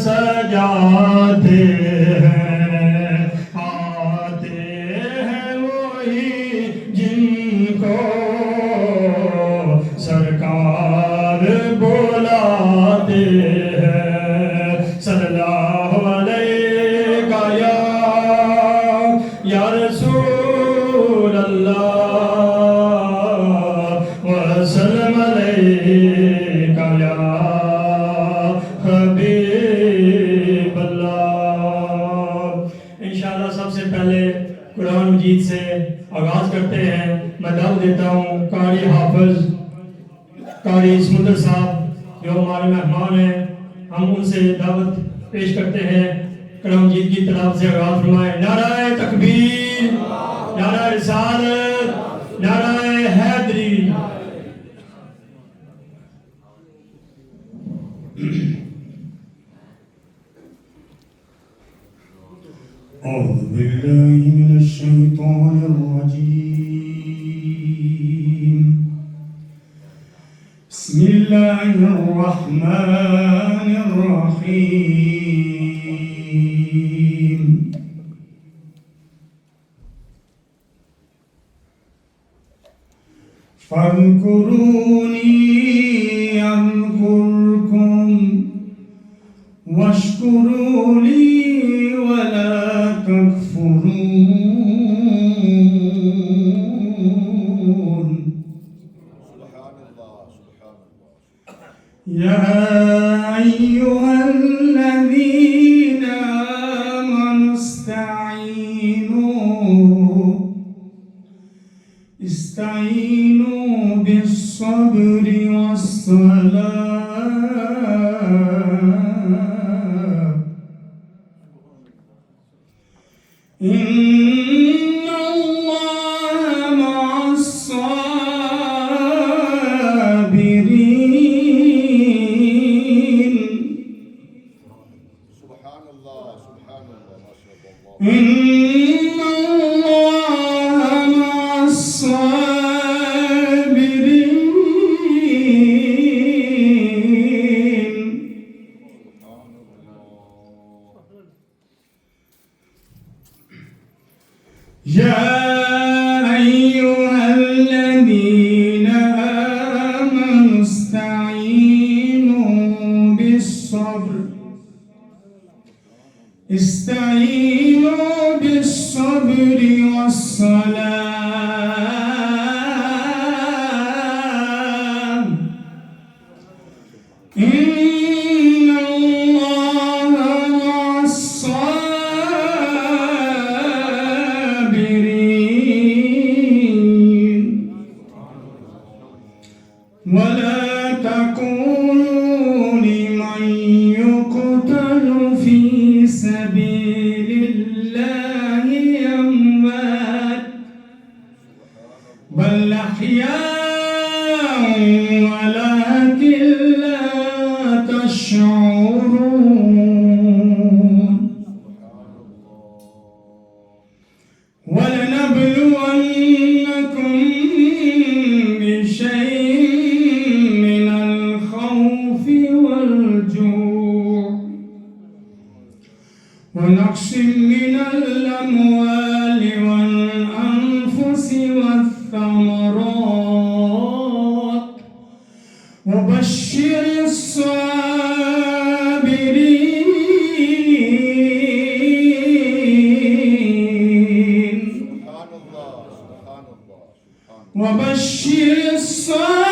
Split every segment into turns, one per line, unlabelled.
سجاتے ہیں آتے ہیں وہی جن کو سرکار بلاتے ہیں صلی اللہ علیہ یا رسول اللہ وسلم علیہ یا حبیب اللہ۔ انشاءاللہ سب سے پہلے قرآن مجید سے آغاز کرتے ہیں۔ میں دعوت دیتا ہوں قاری حافظ قاری سمندر صاحب جو ہمارے مہمان ہیں، ہم ان سے دعوت پیش کرتے ہیں قرآن مجید کی تلاوت سے آغاز فرمائیں۔ نعرہ تکبیر، نعرہ رسالت، نعرہ حیدری۔
أعوذ بالله من الشيطان الرجيم بسم الله الرحمن الرحيم فاذكروني أذكركم واشكروا لي ولا تكفرون سبحان الله يا أيها الذين آمنوا استعينوا بالصبر والصلاة إن الله مع الصابرين سبحان الله ما شاء الله إن الله مع الصابرين يا أيها الذين آمنوا استعينوا بالصبر والصلاة إن الله مع الصابرين ولا تكونوا لمن يقتل في سبيل الله أموات بل أحياء ولكن لا تشعرون ولنبلونكم بشيء من الخوف والجوع ونقص من الأموال والأنفس والثمرات وبشر الصابرين وبشر الصابرين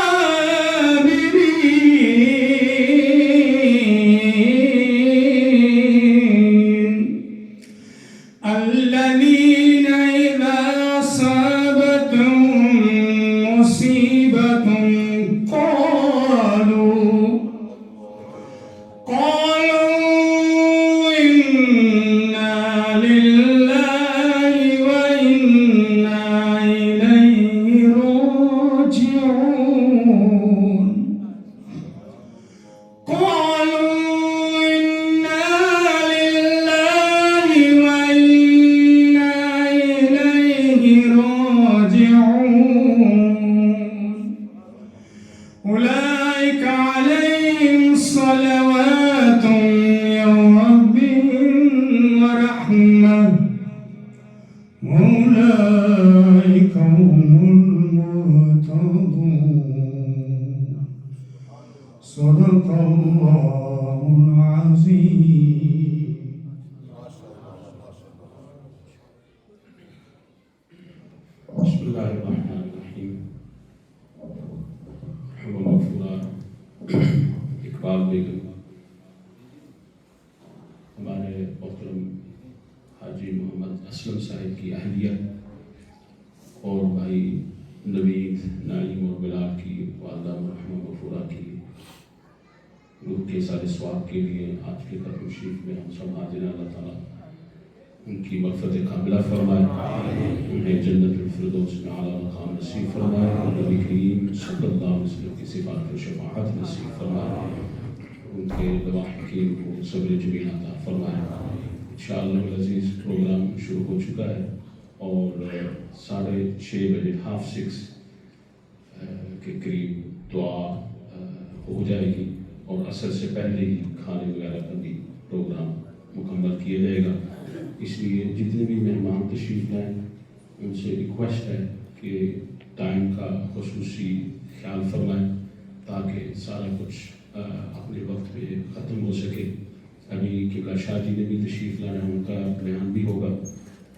الذين إذا أصابتهم مصيبة قالوا إنا لله وإنا إليه راجعون أولئك عليهم صلوات
اسلم صاحب کی اہلیہ اور بھائی نوید، نعیم اور بلال کی والدہ مرحومہ غفورہ کی روح کے سارے ثواب کے لیے آج کے ختم شریف میں ہم سب حاضر ہیں۔ اللہ تعالیٰ ان کی مغفرت قابلہ فرمائے، انہیں جنت الفردوس میں اعلیٰ مقام نصیب فرمائے، اور نبی کریم صلی اللہ علیہ وسلم کی صفات و شفاعت نصیب فرمائے، ان کے لواحقین کو صبر جمیل عطا فرمائے۔ انشاءاللہ العزیز پروگرام شروع ہو چکا ہے اور 6:30 بجے 6:30 کے قریب دعا ہو جائے گی اور عصر سے پہلے ہی کھانے وغیرہ کا بھی پروگرام مکمل کیا جائے گا۔ اس لیے جتنے بھی مہمان تشریف لائیں ان سے ریکویسٹ ہے کہ ٹائم کا خصوصی خیال فرمائیں تاکہ سارا کچھ اپنے وقت پہ ختم ہو سکے۔ ابھی قبلہ شاہ جی نے بھی تشریف لانا ہے، ان کا بیان بھی ہوگا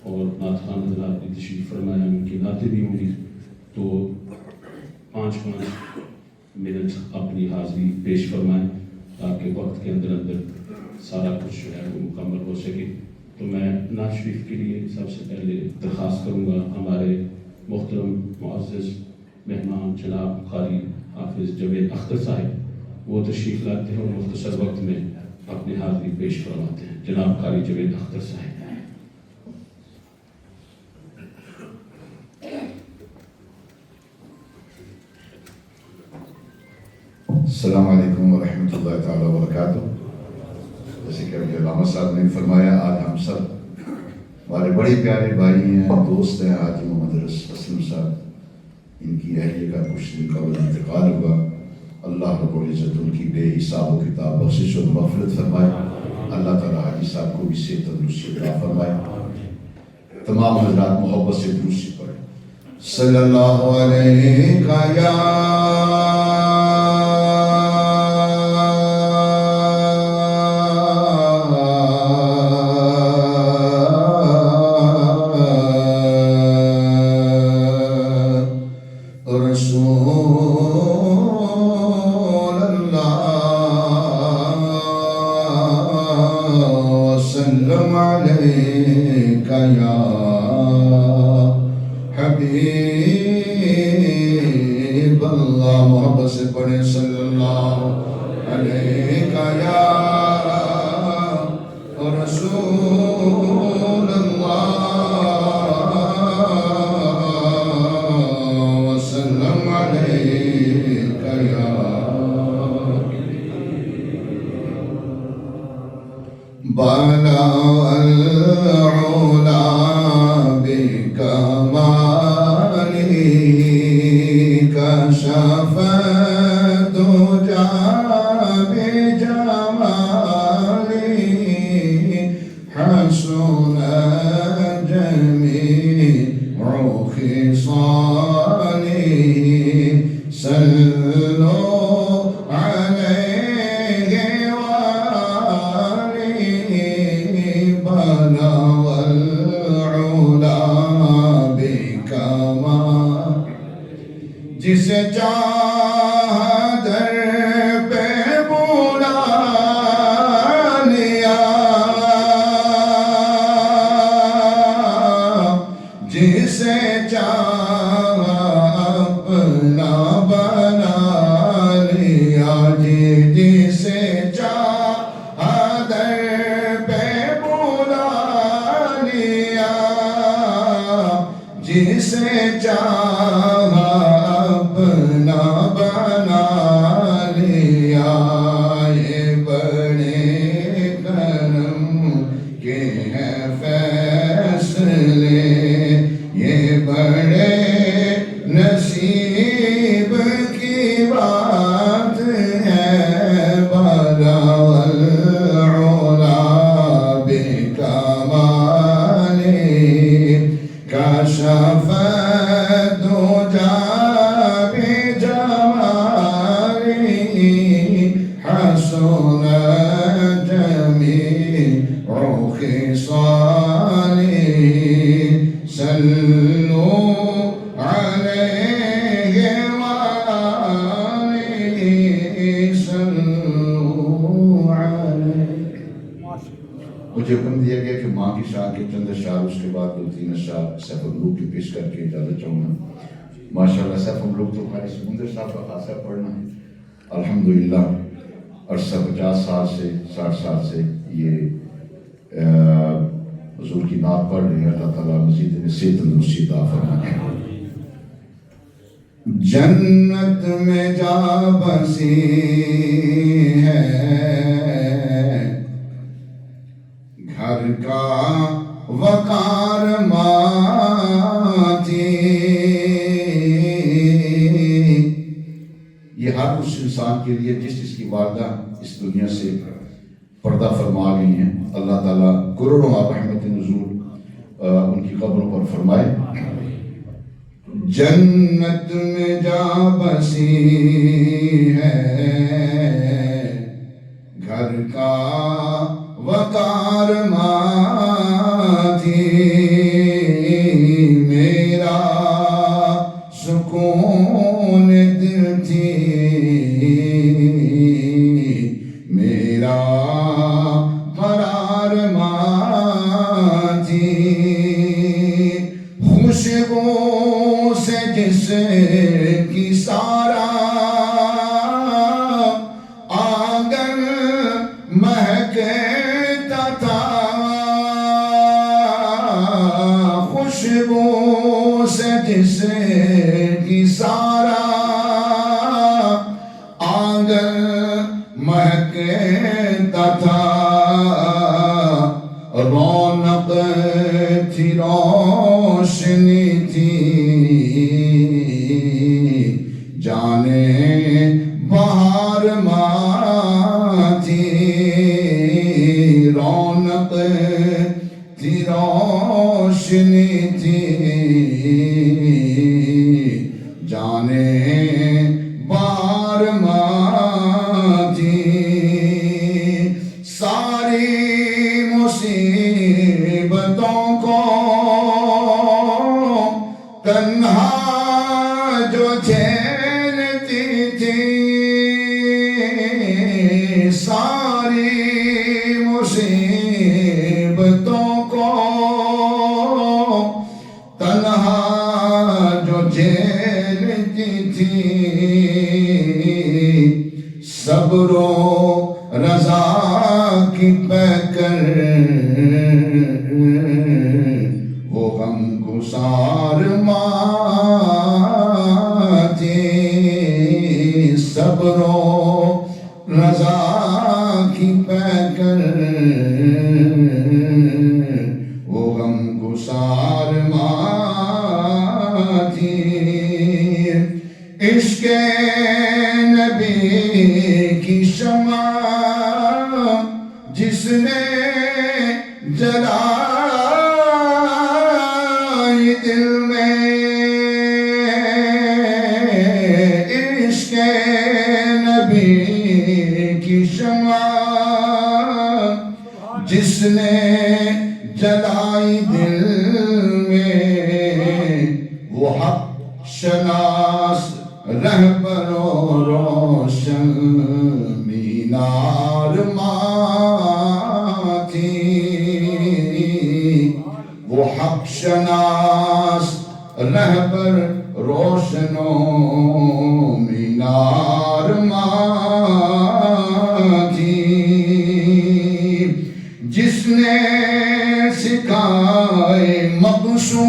اور نعت خوان حضرات بھی تشریف فرمایا، ان کی نعتیں بھی ہوں گی، تو 5 منٹ اپنی حاضری پیش فرمائیں تاکہ وقت کے اندر سارا کچھ جو ہے وہ مکمل ہو سکے۔ تو میں نعت شریف کے لیے سب سے پہلے درخواست کروں گا ہمارے محترم معزز مہمان جناب قاری حافظ جاوید اختر صاحب، وہ تشریف لاتے ہیں اور مختصر وقت میں اپنی حاضری پیش فرماتے ہیں۔ جناب قاری جاوید اختر صاحب۔
السلام علیکم ورحمۃ اللہ تعالیٰ وبرکاتہ۔ جیسے کہ ابھی علامہ صاحب نے فرمایا، آج ہم سب ہمارے بڑے پیارے بھائی ہیں، دوست ہیں، حاجی محمد اسلم صاحب، ان کی اہلیہ کا کچھ دن قبل انتقال ہوا۔ اللہ رب العزت ان کی بے حساب و کتاب بخشش و مغفرت فرمائے۔ اللہ تعالیٰ حاجی صاحب کو بھی صحت تندرستی عطا فرمائے۔ تمام حضرات محبت سے درود پڑھیں۔ صلی اللہ علیہ یا حبیب اللہ، محبت سے پڑھیں صلی اللہ علیہ یا رسول اللہ وسلم علیہ یا بالا العلا بکمالی کشف الدجى بجمالی حسن جمیع خصالی صلوا علیہ بلغ العلا بکمال، جسے چاہا در پہ بلا لیا، جسے چاہا اپنا بنا لیا، جسے چاہا در پہ بلا لیا، جسے چاہا اپنا بنا لیا۔ یہ بڑے کرم کے ہیں فیصلے، یہ بڑے نصیب کی بات ہے۔ بلغ العلا بکمالی کشف الدجى بجمالی حسن جمیع خصالی صلوا علیہ وآلہ صلوا علیہ۔ مجھے حکم دیا گیا کہ ماں کی شان کے چند اشعار، اس کے بعد 2-3 اشعار سیف الملوک کی پیش کر کے اجازت چاہوں گا. ماشاءاللہ سیف الملوک تو قاری سمندر صاحب کا خاصا پڑھنا ہے. الحمدللہ عرصہ 50 سال سے 60 سال سے یہ حضور کی نعت پڑھ رہے ہیں. اللہ تعالیٰ مزید صحت تندرستی عطا فرمائے. جنت میں جا بسی ہے گھر کا وقار ماں تھی. یہ ہر اس انسان کے لیے جس کی والدہ اس دنیا سے پردہ فرما گئی ہیں. اللہ تعالیٰ کروڑوں رحمت نزول ان کی قبروں پر فرمائے. جنت میں جا بسی ہے گھر کا وقار ماں تھی. میرا سکون دل تھی، میرا قرار ماں تھی. خوشبو سے جس کی سارا آنگن مہکتا تھا. خوشبو سے جس کی سارا آنگن مہکتا تھا. رونق تھی، روشنی تھی، جانے بہار ماں تھی. رونق تھی، روشنی تھی، جانے بہار ماں تھی. ساری مصیبتوں کو تنہا جو جھیلتی تھی، ساری مصیبتوں کو تنہا جو جھیلتی تھی. صبر و رضا کی پیکر وہ غم گسار ماں تھی. صبر و رضا کی پیکر وہ غم گسار ماں تھی. عشق نبی کی شمع جس نے جلائی دل میں، عشق نبی کی شمع جس نے جلائی دل میں، وہ حق شناس رہبر و روشن مینار ماں تھی. وہ حق شناس رہبر روشن و مینار ماں تھی. جس نے سکھائے مقصود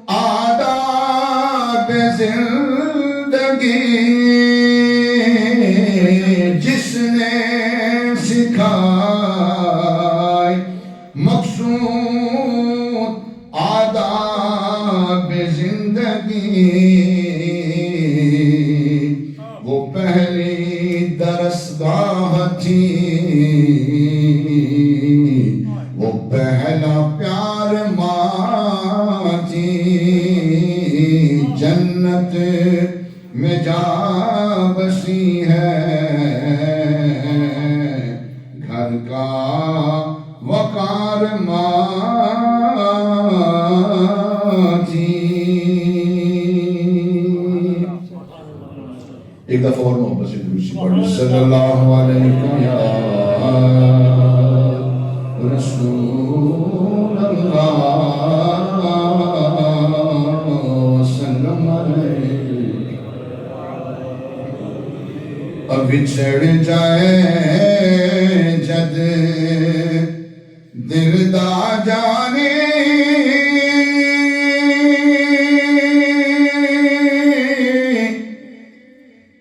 آداب زندگی، جس نے سکھائے مقصود آداب زندگی، وہ پہلی درسگاہ تھی، وہ پہلا پیار ماں تھی. جنت میں جا بسی ہے گھر کا وقار ماں تھی. ایک دفعہ اور محبت سے درود پڑھیں. صلی اللہ علیہ وسلم. رسول اللہ وسلم علیہ بچھڑ جائے جد دل دا جانے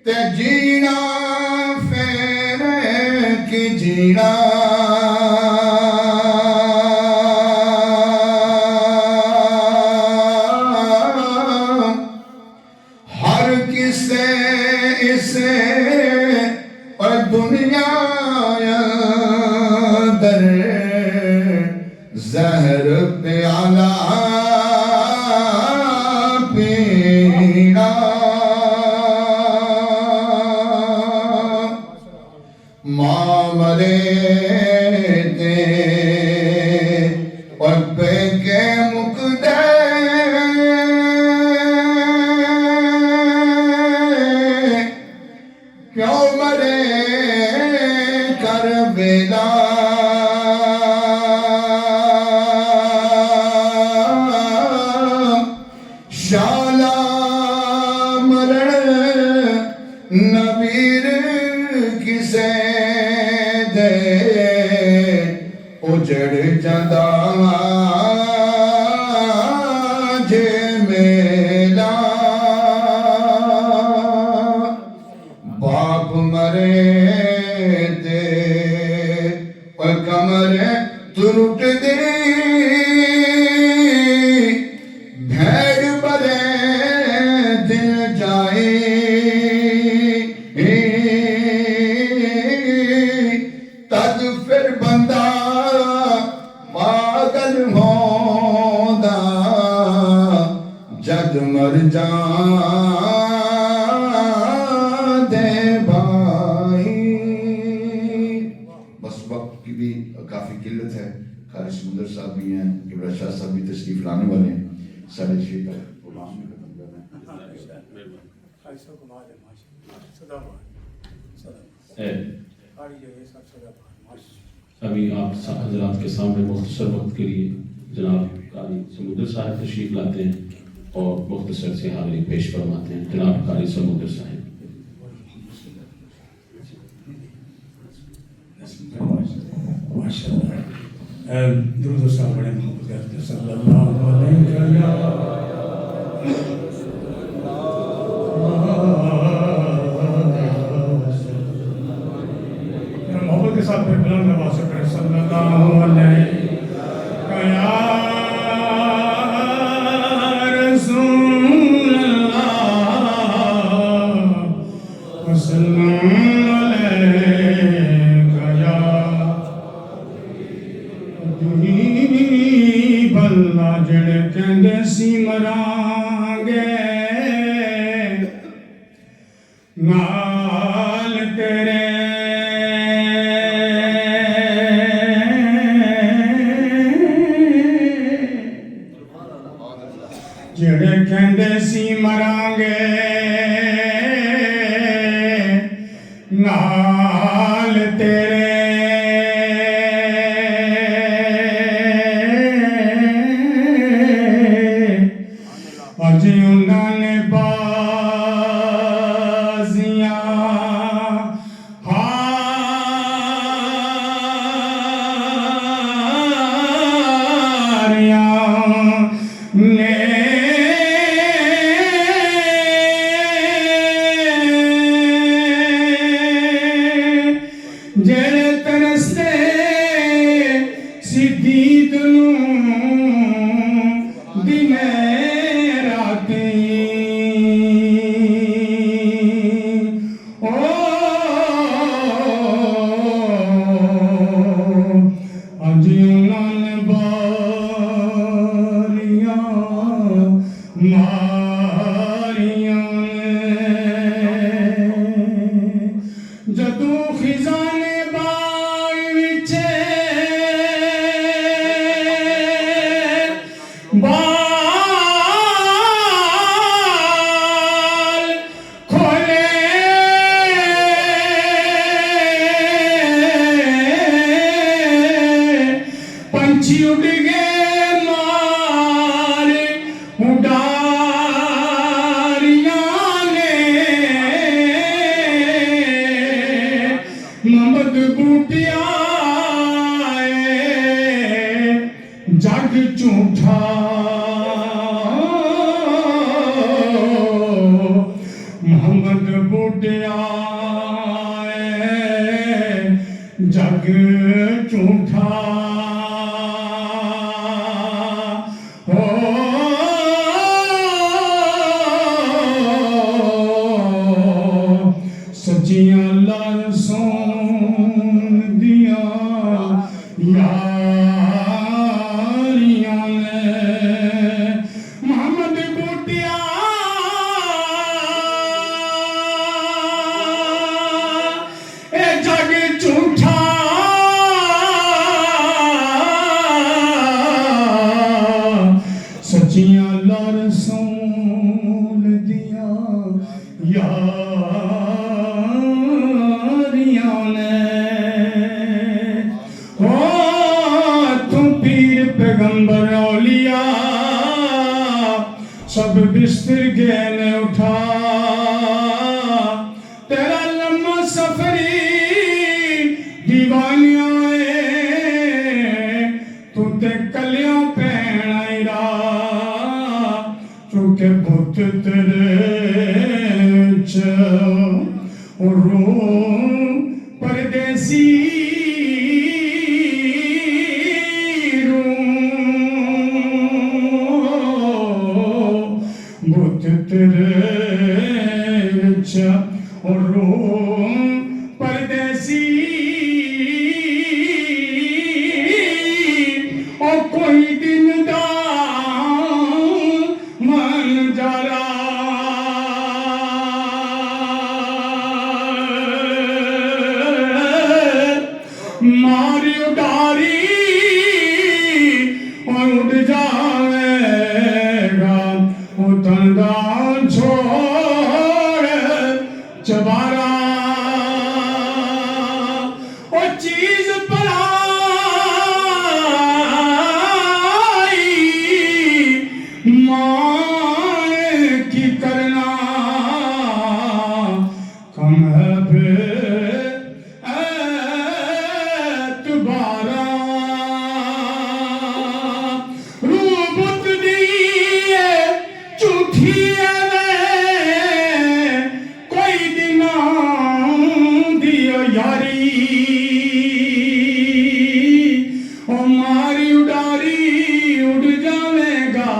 تے جینا پھر کی جینا ہر کسے اسے اور دنیا در زہر پیالہ پینا معاملے تے اور پہ کے مقدے کیوں مرے کربلا شالا مرن نبیر کسے دے اجڑ جدا جے میلا باپ مرے تے اور کمر ترٹ دی بھیڑ برے دل جائے تد پھر بندہ پاگل ہوندا جد مر جان دے بھائی. بس وقت کی بھی کافی قلت ہے. قاری سمندر صاحب بھی ہیں, ابراہیم شاہ صاحب بھی تشریف لانے والے ہیں. سارے شیخ غلام میں ختم کرنا ہے.
ابھی آپ حضرات کے سامنے مختصر وقت کے لیے جناب قاری سمندر صاحب تشریف لاتے ہیں اور مختصر سے حاضری پیش فرماتے ہیں. جناب قاری سمندر صاحب.
درود و سلام بڑے محبت کرتے ہیں. صلی اللہ علیہ وسلم. محبت کے ساتھ پھر بلند آواز سے پڑھیں. صلی اللہ علیہ رسول اللہ وسلم بلہ جڑ کہندے سی مرانگے نال تیرے جڑ کہندے سی مرانگے نال تیرے جڑے ترستے سیدھی دنوں دن راتی او اجیان باریاں ماریاں جدوں خزانے باغ وچ پنچھی اڑ گئے مار اڈاریاں نے محمد بوٹیا جگ جھوٹا محمد بوٹیا جگ جھوٹا سچیاں لرسوں دیا یاریاں نے محمد بوٹیا اے جگ جھوٹا سچیاں لرسوں دیا یاریاں نے تم پیر پیغمبر اولیاء سب بستر گئے نے اٹھا تیرا لمحہ سفری دیوانیاں تو تے کلیاں پہنا را چونکہ بت تیرے رو پردیسی بت تیرے رو پردیسی او کوئی دن دا من جارا ماری اڈاری اڑ جائے گا وہ تنگا چھوڑ چبارا وہ چیز پرائی مان کی کرنا کم ہے بے اعتبارا روح بت دیئے جھوٹی کوئی دنا دیو یاری او ماری اڈاری اڑ جاوے گا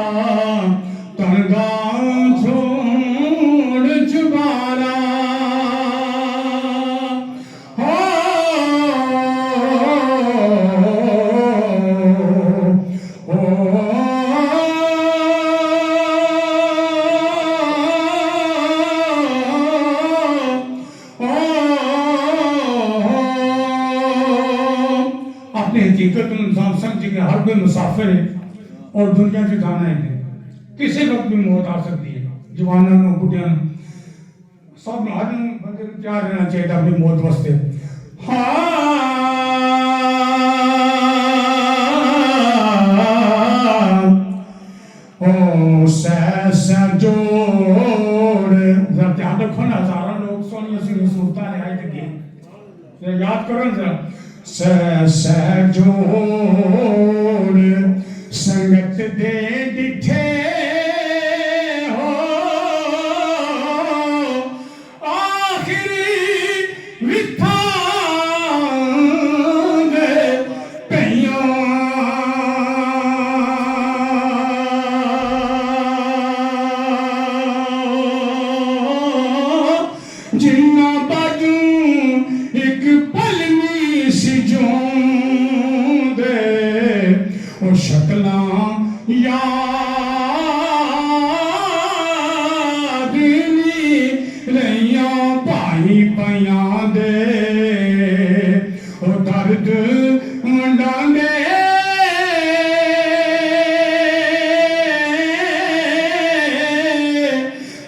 تنگا چھوڑ چبارا اپنی حقیقت انسان سمجھے کہ ہر کوئی مسافر ہے اور دنیا سے جانا ہے کسی وقت بھی موت آ سکتی ہے جوانوں نو بڑھیاں نو سب ہر بندے کو تیار رہنا چاہیے اپنی موت واسطے او سہ جوڑ ذرا دھیان رکھو نا ہزاروں لوگ سونی سی صورتیں آئی تھے یاد کرو ذرا سہ جوڑ سنگت دے ڈٹھے ہو آخری وتھا دے پیاں جنہ باجوں ایک پل نہیں سی جون دے او شکلاں یاد نہیں رہیاں پائی پیاں دے او درد منڈاں دے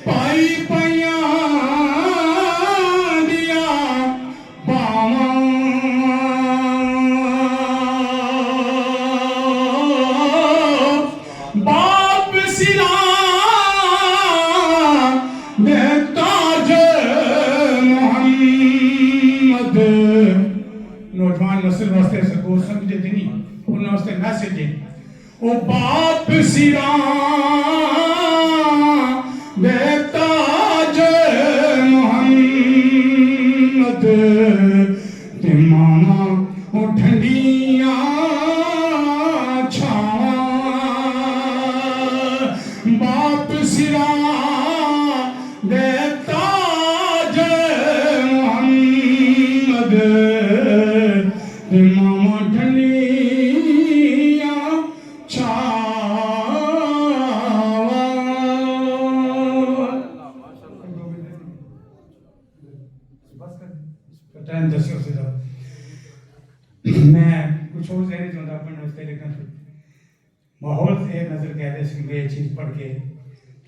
پائی پیاں دیا باواں نوجوان نسل واسطے سکو سمجھے تھی نہیں انہوں واسطے میسج ہے او باپ سیران بے تاج محمد تے ماما او ٹھنڈیاں چھاواں باپ سیران بے تاج محمد تے ماما ٹھنڈیاں ٹائم دسو سے میں کچھ اور ذہنی چاہتا پڑھنے واسطے لیکن ماحول سے نظر کہہ دے کہ میں یہ چیز پڑھ کے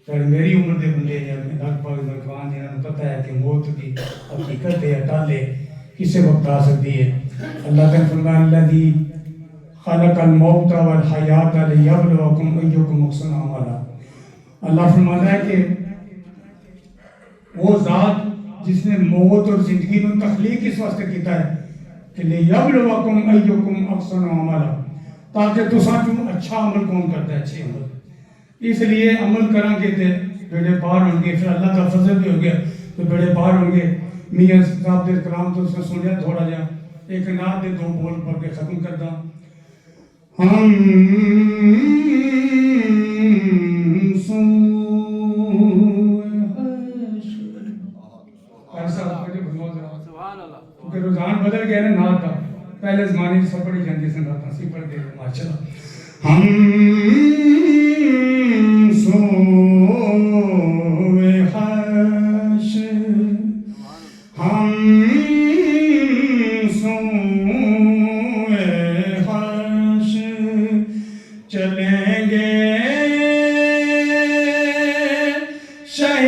چاہے میری عمر دے بندے یا لگ بھگ نوجوان جنہوں نے پتہ ہے کہ موت کی حقیقت ہے ٹالے کسے وقت آ سکتی ہے اللہ تعالیٰ فرمایا الذی خلق الموت والحیات لیبلوکم ایکم احسن عملا اللہ فرماتا ہے کہ وہ ذات جس نے موت اور زندگی میں تخلیق اس واسطے کیتا ہے کہ لیبلوکم ایکم احسن عملا تاکہ تساں جو اچھا عمل کون کرتا ہے اچھے عمل اس لیے عمل کریں گے تے بیڑے پار ہوں گے پھر اللہ کا فضل بھی ہو گیا تو بیڑے پار ہوں گے میاں صاحب دے کلام تو اس نے سنیا تھوڑا جا ایک نعت دے دو بول پڑھ کے ختم کرتا ہم کیونکہ رجحان بدل گیا نا نعت کا پہلے زمانے سے پڑھی جاتی سن رہتا سی پڑھ دے ماشاءاللہ ہم سوئے حشر ہم سوئے حشر چلیں گے شہ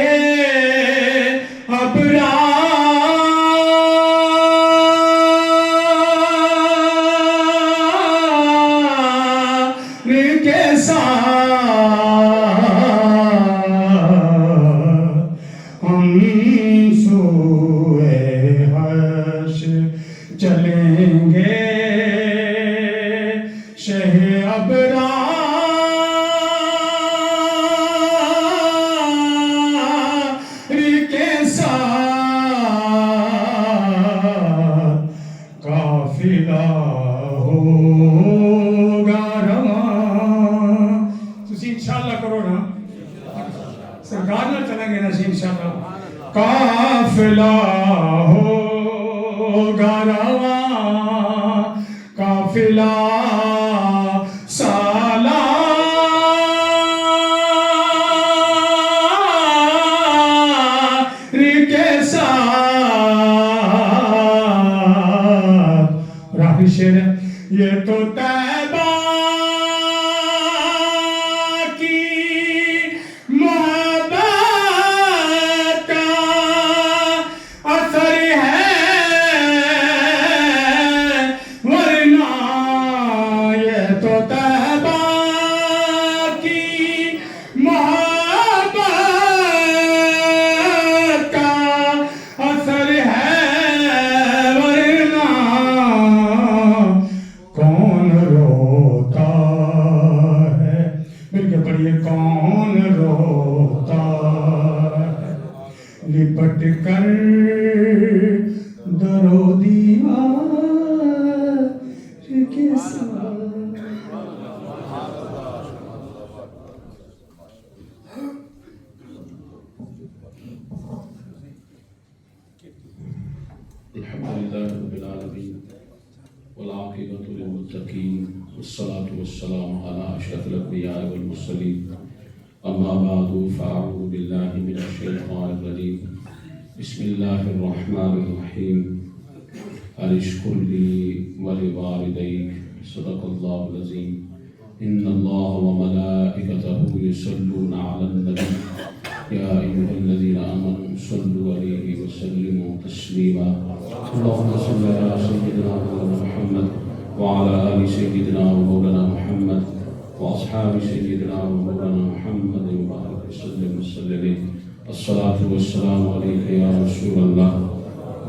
چلیں گے شہ ابرار کے ساتھ قافلہ ہوگا رواں تسی انشاءاللہ کرو نا سرکار نہ چلیں گے نا انشاءاللہ قافلہ ہوگا رواں قافلہ سالار کے ساتھ راہی شیر یہ تو طیبہ کی محبت کا اثر ہے ورنہ یہ تو طیبہ کی محبت کا اثر ہے ورنہ کون روتا ہے مل کے پڑھیے کون روتا ہے لپٹ کر درو دیوار کے ساتھ
الحمدللہ رب العالمین والعاقبۃ للمتقین والصلاة والسلام علی اشرف الانبیاء والمرسلین اما بعد فاعوذ باللہ من الشیطان الرجیم بسم اللہ الرحمن الرحیم اشکر لی ولوالدیک صدق اللہ العظیم ان اللہ وملائکتہ یصلون علی النبی یا ایھا الذین آمنوا صلوا علیہ وسلموا تسلیما اللهم صل على سيدنا محمد وعلى آل سيدنا ومولانا محمد وأصحاب سيدنا ومولانا محمد وبارك وسلم الصلاة والسلام عليك يا رسول الله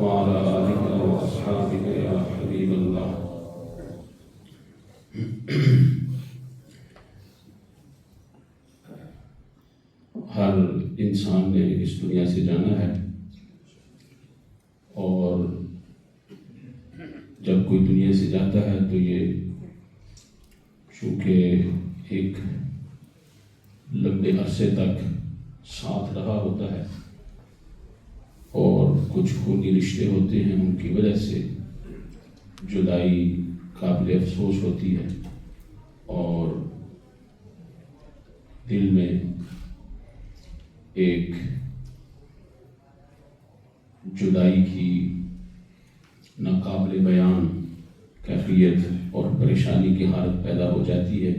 وعلى آلك وأصحابك يا حبيب الله. ہر انسان نے اس دنیا سے جانا ہے، اور جب کوئی دنیا سے جاتا ہے تو یہ چونکہ ایک لمبے عرصے تک ساتھ رہا ہوتا ہے اور کچھ خونی رشتے ہوتے ہیں، ان کی وجہ سے جدائی قابل افسوس ہوتی ہے اور دل میں ایک جدائی کی ناقابل بیان کیفیت اور پریشانی کی حالت پیدا ہو جاتی ہے.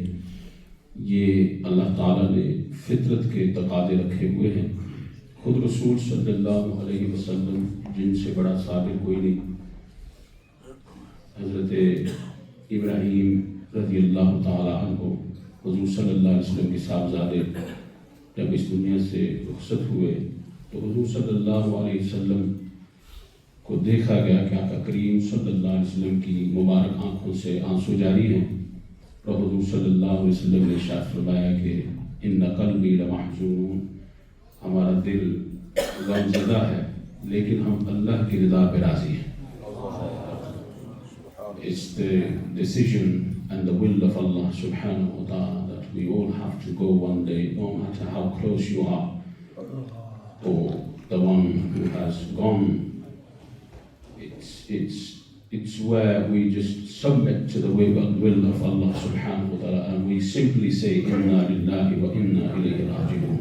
یہ اللہ تعالیٰ نے فطرت کے تقاضے رکھے ہوئے ہیں. خود رسول صلی اللہ علیہ وسلم جن سے بڑا صابر کوئی نہیں، حضرت ابراہیم رضی اللہ تعالیٰ عنہ حضور صلی اللہ علیہ وسلم کے صاحبزادے جب اس دنیا سے رخصت ہوئے تو حضور صلی اللہ علیہ وسلم کو دیکھا گیا کہ آقا کریم صلی اللہ علیہ وسلم کی مبارک آنکھوں سے آنسو جاری ہیں، اور حضور صلی اللہ علیہ وسلم نے ارشاد فرمایا کہ ان قلبی لمحزون، ہمارا دل غم زدہ ہے لیکن ہم اللہ کی رضا پہ راضی ہیں. It's the decision and the will of Allah subhanahu wa ta'ala that we all have to go one day, no matter how close you are to the one who has gone. It's where we just submit to the will of Allah subhanahu wa ta'ala, and we simply say inna lillahi wa inna ilayhi raji'un.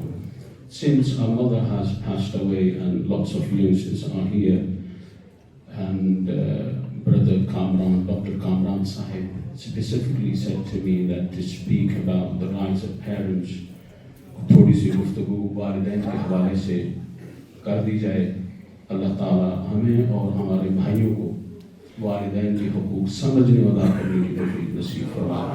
Since our mother has passed away and lots of youngsters are here, and Brother Kamran, Dr. Kamran Sahib specifically said to me that to speak about the rights of parents, تھوڑی سی گفتگو والدین کے حوالے سے کر دی جائے. اللہ تعالیٰ ہمیں اور ہمارے بھائیوں کو والدین کے حقوق سمجھنے اور ادا کرنے کی توفیق نصیب فرمائے.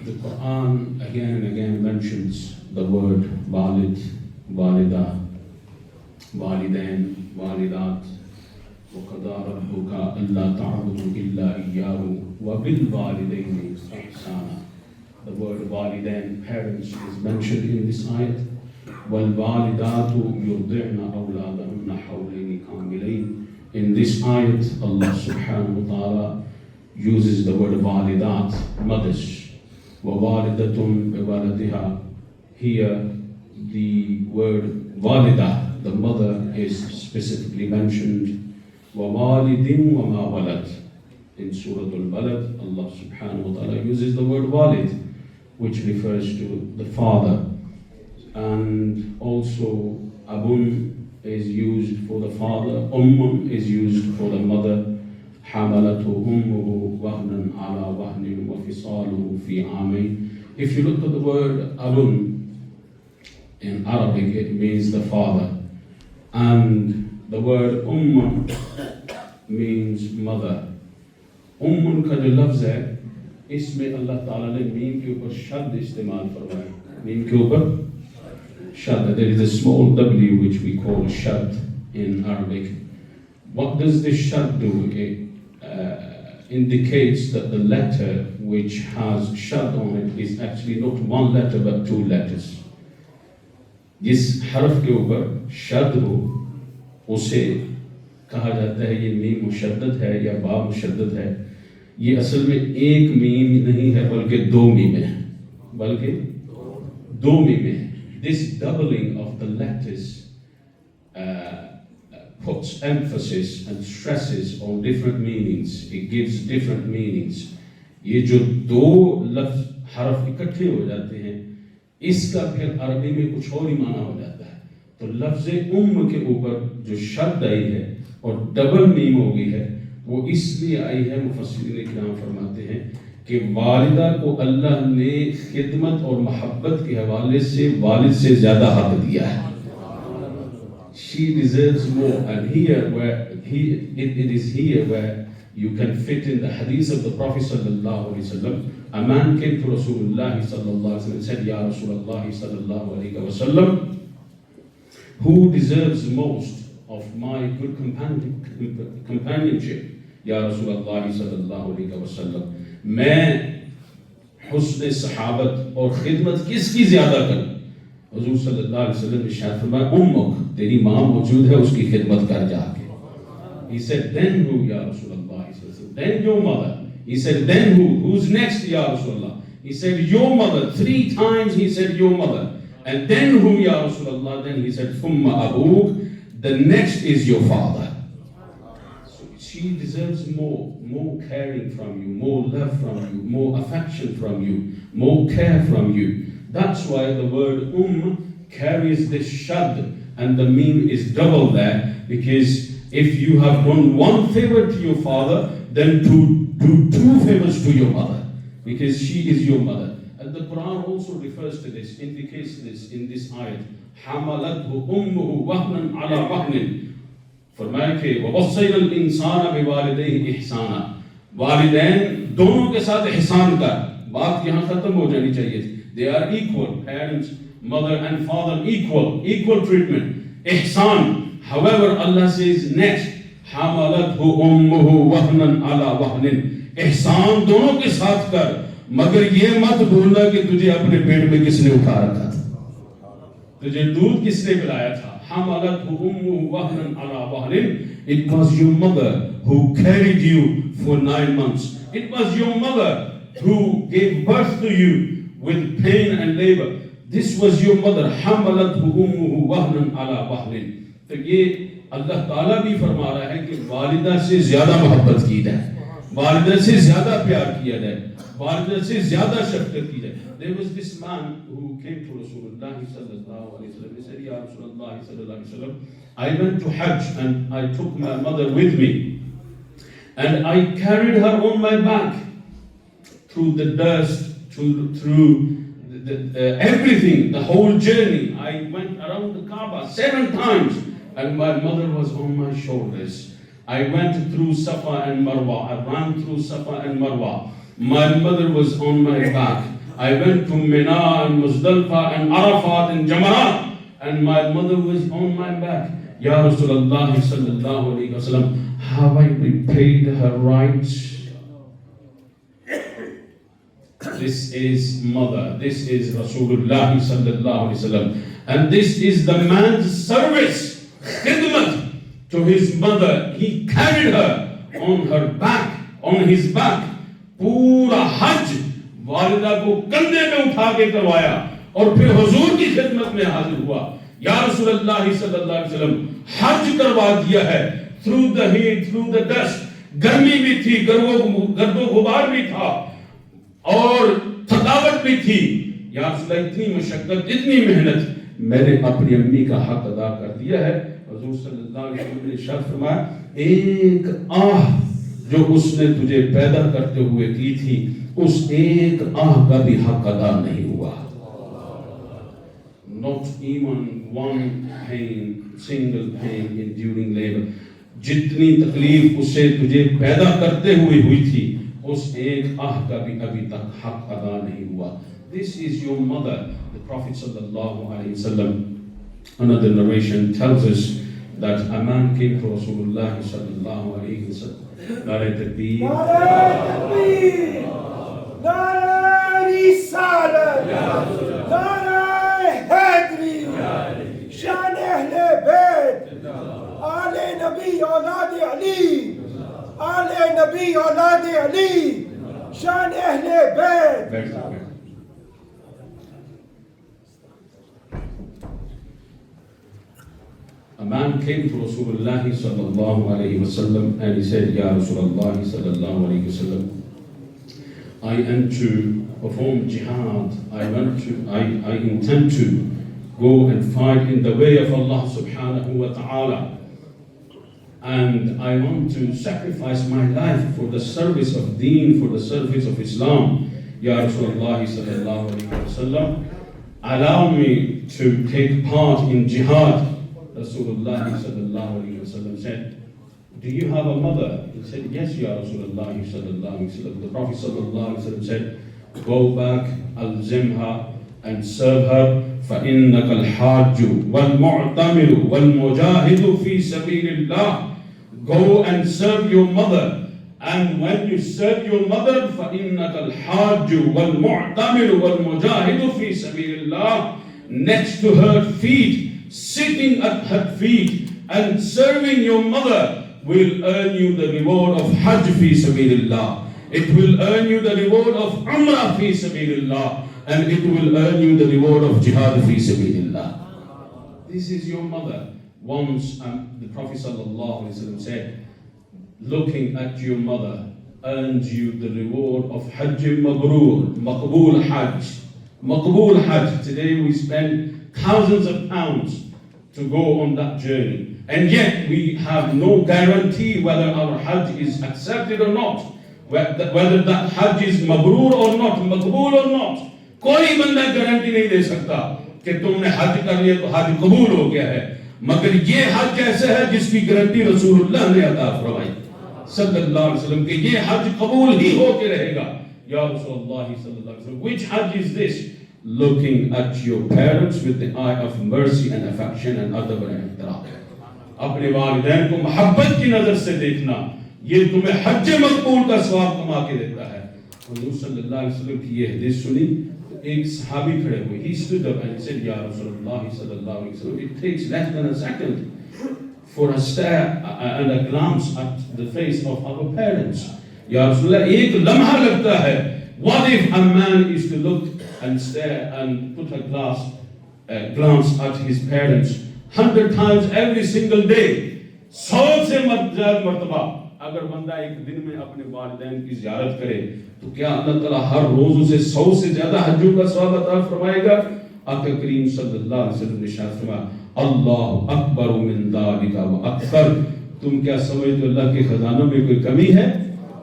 The Quran again and again mentions the word walid, walida, walidain, walidat. وَقَضَى رَبُّكَ أَلَّا تَعْبُدُوا إِلَّا إِيَّاهُ وَبِالْوَالِدَيْنِ إِحْسَانًا. The word walidain, parents, is mentioned in this ayat. وَالْوَالِدَاتُ يُرْضِعْنَ أَوْلَادَهُنَّ حَوْلَيْنِ كَامِلَيْنِ. In this ayat, Allah subhanahu wa ta'ala uses the word walidat, mothers. وَوَالِدَةٌ بِوَلَدِهَا. Here, the word walida, the mother, is specifically mentioned. وَوَالِدٍ وَمَا وَلَدٍ. In Surah Al-Balad, Allah subhanahu wa ta'ala uses the word walid, which refers to the father. And also abun is used for the father, ummun is used for the mother. حَمَلَتُ أُمُّهُ وَهْنًا عَلَى وَهْنٍ وَفِصَالُهُ فِي عَامَيْنِ. If you look at the word abun in Arabic, it means the father. And the word ummun means mother. امن کا جو لفظ ہے اس میں اللہ تعالیٰ نے میم کے اوپر شد استعمال فرمایا. میم کے اوپر شد. There is a small w which we call shad in Arabic. What does this shad do? It indicates that the letter which has shad on it is actually not one letter but two letters. جس حرف کے اوپر شد ہو اسے کہا جاتا ہے یہ میم مشدد ہے یا با مشدد ہے. یہ اصل میں ایک میم نہیں ہے بلکہ دو میمیں ہیں، بلکہ دو میمیں ہیں. This doubling of the letters puts emphasis and stresses on different meanings. It gives different meanings. یہ جو دو لفظ حرف اکٹھے ہو جاتے ہیں اس کا پھر عربی میں کچھ اور ہی معنی ہو جاتا ہے. تو لفظ ام کے اوپر جو شد آئی ہے اور ڈبل میم ہو گئی ہے وہ اس لیے آئی ہے. مفسرین کرام فرماتے ہیں کہ والدہ کو اللہ نے خدمت اور محبت کے حوالے سے والد سے زیادہ حق دیا ہے. She deserves more, and it is here where you can fit in the hadith of the Prophet sallallahu alaihi wasallam. A man came to Rasulullah sallallahu alaihi wasallam and said, Ya Rasulullah sallallahu alaihi wasallam, who deserves most of my good companionship, Ya Rasulullah sallallahu alaihi wasallam. میں حسن صحابت اور خدمت کس کی زیادہ کروں؟ حضور صلی اللہ علیہ وسلم نے ارشاد فرمایا امک، تیری ماں موجود ہے، اس کی خدمت کر جا کے. He said, then who, Ya Rasulullah? He said, then your mother. He said, then who? Who's next, Ya Rasulullah? He said, your mother. 3 times he said, your mother. And then who, Ya Rasulullah? Then he said, thumma abuk. The next is your father. So she deserves more caring from you, more love from you, more affection from you, more care from you. That's why the word carries this shad, and the meme is double there, because if you have done one favor to your father, then do 2 favors to your mother, because she is your mother. And the Quran also refers to this, indicates this in this ayat. حَمَلَتْهُ أُمُّهُ وَهْنًا عَلَى وَهْنٍ. فرمایا کہ وَوَصَّيْنَا الْإِنسَانَ بِوَالِدَيْهِ إِحْسَانًا. والدین دونوں کے ساتھ احسان کر. بات یہاں ختم ہو جانی چاہیے تھی. They are equal, parents, mother and father equal treatment. Ihsan. However, Allah says next, حَمَلَتْهُ أُمُّهُ وَهْنًا عَلَى وَهْنٍ. احسان دونوں کے ساتھ کر، مگر یہ مت بھولنا کہ تجھے اپنے پیٹ میں کس نے اٹھا رکھا تھا، تجھے دودھ کس نے پلایا تھا. حَمَلَتْهُ أُمُّهُ وَهْنًا عَلَى وَهْنٍ. It was your mother who carried you for 9 months. It was your mother who gave birth to you with pain and labor. This was your mother. حَمَلَتْهُ أُمُّهُ وَهْنًا عَلَى وَهْنٍ. تو یہ اللہ تعالیٰ بھی فرما رہا ہے کہ والدہ سے زیادہ محبت کی جائے، والدہ سے زیادہ پیار کیا جائے، والدہ سے زیادہ شفقت کی جائے. There was this man who came to Rasulullah sallallahu alaihi wasallam. He said, Ya Rasulullah sallallahu alaihi wasallam, I went to Hajj and I took my mother with me, and I carried her on my back through the dust, through everything, the whole journey. I went around the Kaaba 7 times, and my mother was on my shoulders. I went through Safa and Marwa. I ran through Safa and Marwa. My mother was on my back. I went to Mina and Muzdalifah and Arafat and Jamarat, and my mother was on my back. Ya Rasulullah sallallahu alaihi wasallam, have I repaid her rights? This is mother. This is Rasulullah sallallahu alaihi wasallam, and this is the man's service, khidmat to his mother. He carried her on her back, on his back. پورا حج والدہ کو کندھے پہ اٹھا کے کروایا اور پھر حضور کی خدمت میں حاضر ہوا. یا رسول اللہ صلی اللہ علیہ وسلم، حج کروا دیا ہے. through the heat, through the dust. گرمی بھی تھی، گرد و غبار بھی تھا اور تھکاوٹ بھی تھی. یا رسول اللہ، اتنی مشقت، اتنی محنت، میں نے اپنی امی کا حق ادا کر دیا ہے. حضور صلی اللہ علیہ وسلم نے ارشاد فرمایا، ایک آہ جو اس نے تجھے پیدا کرتے ہوئے کی تھی، اس ایک آہ کا بھی حق ادا نہیں ہوا. Not even one pain, single pain enduring labor. جتنی تکلیف اسے تجھے پیدا کرتے ہوئے ہوئی تھی، اس ایک آہ کا بھی ابھی تک حق ادا نہیں ہوا. This is your mother. The Prophet sallallahu alaihi wasallam, another narration tells us that a man came to Rasulullah sallallahu alaihi wasallam. نعرہ تکبیر،
نعرہ رسالت، نعرہ حیدری، شان اہل بیت، آل نبی اولاد علی، آل نبی اولاد علی، شان اہل بیت.
A man came to Rasulullah sallallahu alayhi wasallam and he said, Ya Rasulullah sallallahu alayhi wasallam, I am to perform jihad. I intend to go and fight in the way of Allah subhanahu wa ta'ala. And I want to sacrifice my life for the service of deen, for the service of Islam. Ya Rasulullah sallallahu alayhi wasallam, allow me to take part in jihad. Rasulullah sallallahu alayhi wasallam said, do you have a mother? He said, yes, Ya Rasulullah sallallahu alayhi wasallam. The Prophet sallallahu alayhi wasallam said, go back, alzimha, and serve her فإنك الحاج والمعتمر والمجاهد في سبيل الله. Go and serve your mother. And when you serve your mother, فإنك الحاج والمعتمر والمجاهد في سبيل الله. Next to her feet, sitting at her feet and serving your mother will earn you the reward of Hajj fi sabilillah. It will earn you the reward of Umrah fi sabilillah. And it will earn you the reward of Jihad fi sabilillah. This is your mother. Once the Prophet ﷺ said, looking at your mother earns you the reward of Hajj Mabrur, Maqbool Hajj. Maqbool Hajj. Today we spend thousands of pounds to go on that journey. And yet we have no guarantee whether our Hajj is accepted or not. Whether that Hajj is Mabrur or not, Maqbool or not. کوئی بندہ guarantee نہیں دے سکتا کہ تم نے حج کر لیا تو حج قبول ہو گیا ہے، مگر یہ حج ایسا ہے جس کی گارنٹی رسول اللہ نے عطا فرمائی صلی اللہ علیہ وسلم کہ یہ حج قبول ہی ہو کے رہے گا. یا رسول اللہ صلی اللہ علیہ وسلم, which Hajj is this? Looking at your parents with the eye of mercy and affection and adab and ihtiram. اپنے والدین کو محبت کی نظر سے دیکھنا یہ تمہیں حج مقبول کا ثواب کما کے دیتا ہے. حضور صلی اللہ علیہ وسلم کی یہ حدیث سنی تو ایک صحابی کھڑے ہوئے. He stood up and said, Ya Rasulullah صلی اللہ علیہ وسلم, it takes less than a second for a stare and a glance at the face of our parents. Ya Rasulullah, ایک لمحہ لگتا ہے. What if a man is to look and stare and put a glance at his parents 100 times every single day? 100 سے زیادہ مرتبہ اگر بندہ ایک دن میں اپنے والدین کی زیارت کرے تو کیا اللہ تعالیٰ ہر روز اسے 100 سے زیادہ حجوں کا ثواب عطا فرمائے گا؟ آقا کریم صلی اللہ علیہ وسلم نے ارشاد فرمایا, اللہ اکبر من ذالک و اکثر. تم کیا سمجھتے ہو اللہ کے خزانوں میں کوئی کمی ہے؟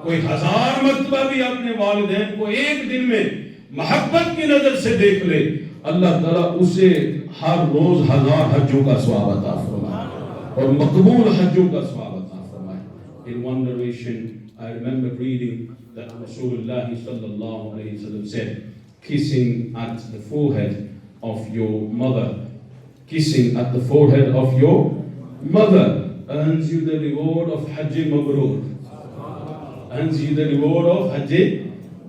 کوئی 1000 مرتبہ بھی اپنے والدین کو ایک دن میں محبت کی نظر سے دیکھ لے, اللہ تعالیٰ اسے ہر روز 1000 حجوں کا ثواب عطا فرمائے اور مقبول حجوں کا ثواب عطا فرمائے. In one narration, I remember reading that Rasulullah sallallahu alayhi wa sallam said, kissing at the forehead of your mother, kissing at the forehead of your mother earns you the reward of Hajj Mabrur. Earns you the reward of Hajj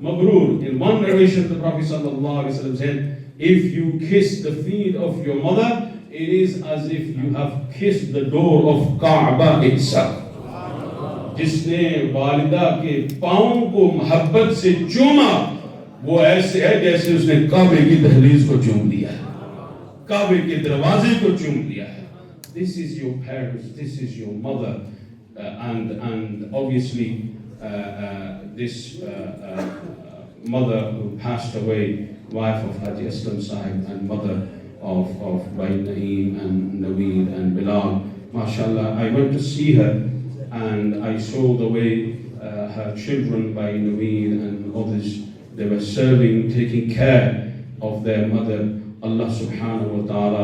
Mabrur. In one narration, the Prophet sallallahu alayhi wa sallam said, if you kiss the feet of your mother, it is as if you have kissed the door of Kaaba itself. جس نے والدہ کے پاؤں کو محبت سے چوما وہ ایسے ہے جیسے اس نے کعبے کی دہلیز کو چوم لیا ہے, کعبے کے دروازے کو چوم لیا ہے. This is your parents, this is your mother, and obviously this mother who passed away, wife of Haji Aslam Sahib and mother of Bhai Naeem and Naveed and Bilal. MashaAllah, I went to see her and I saw the way her children, Bhai Naveed and others, they were serving, taking care of their mother. Allah subhanahu wa ta'ala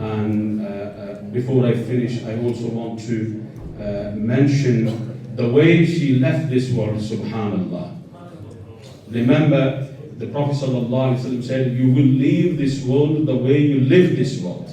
And before I finish, I also want to mention the way she left this world, subhanallah. Remember, the Prophet sallallahu alaihi wasallam said, you will leave this world the way you live this world.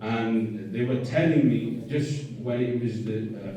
And they were telling me just when it was the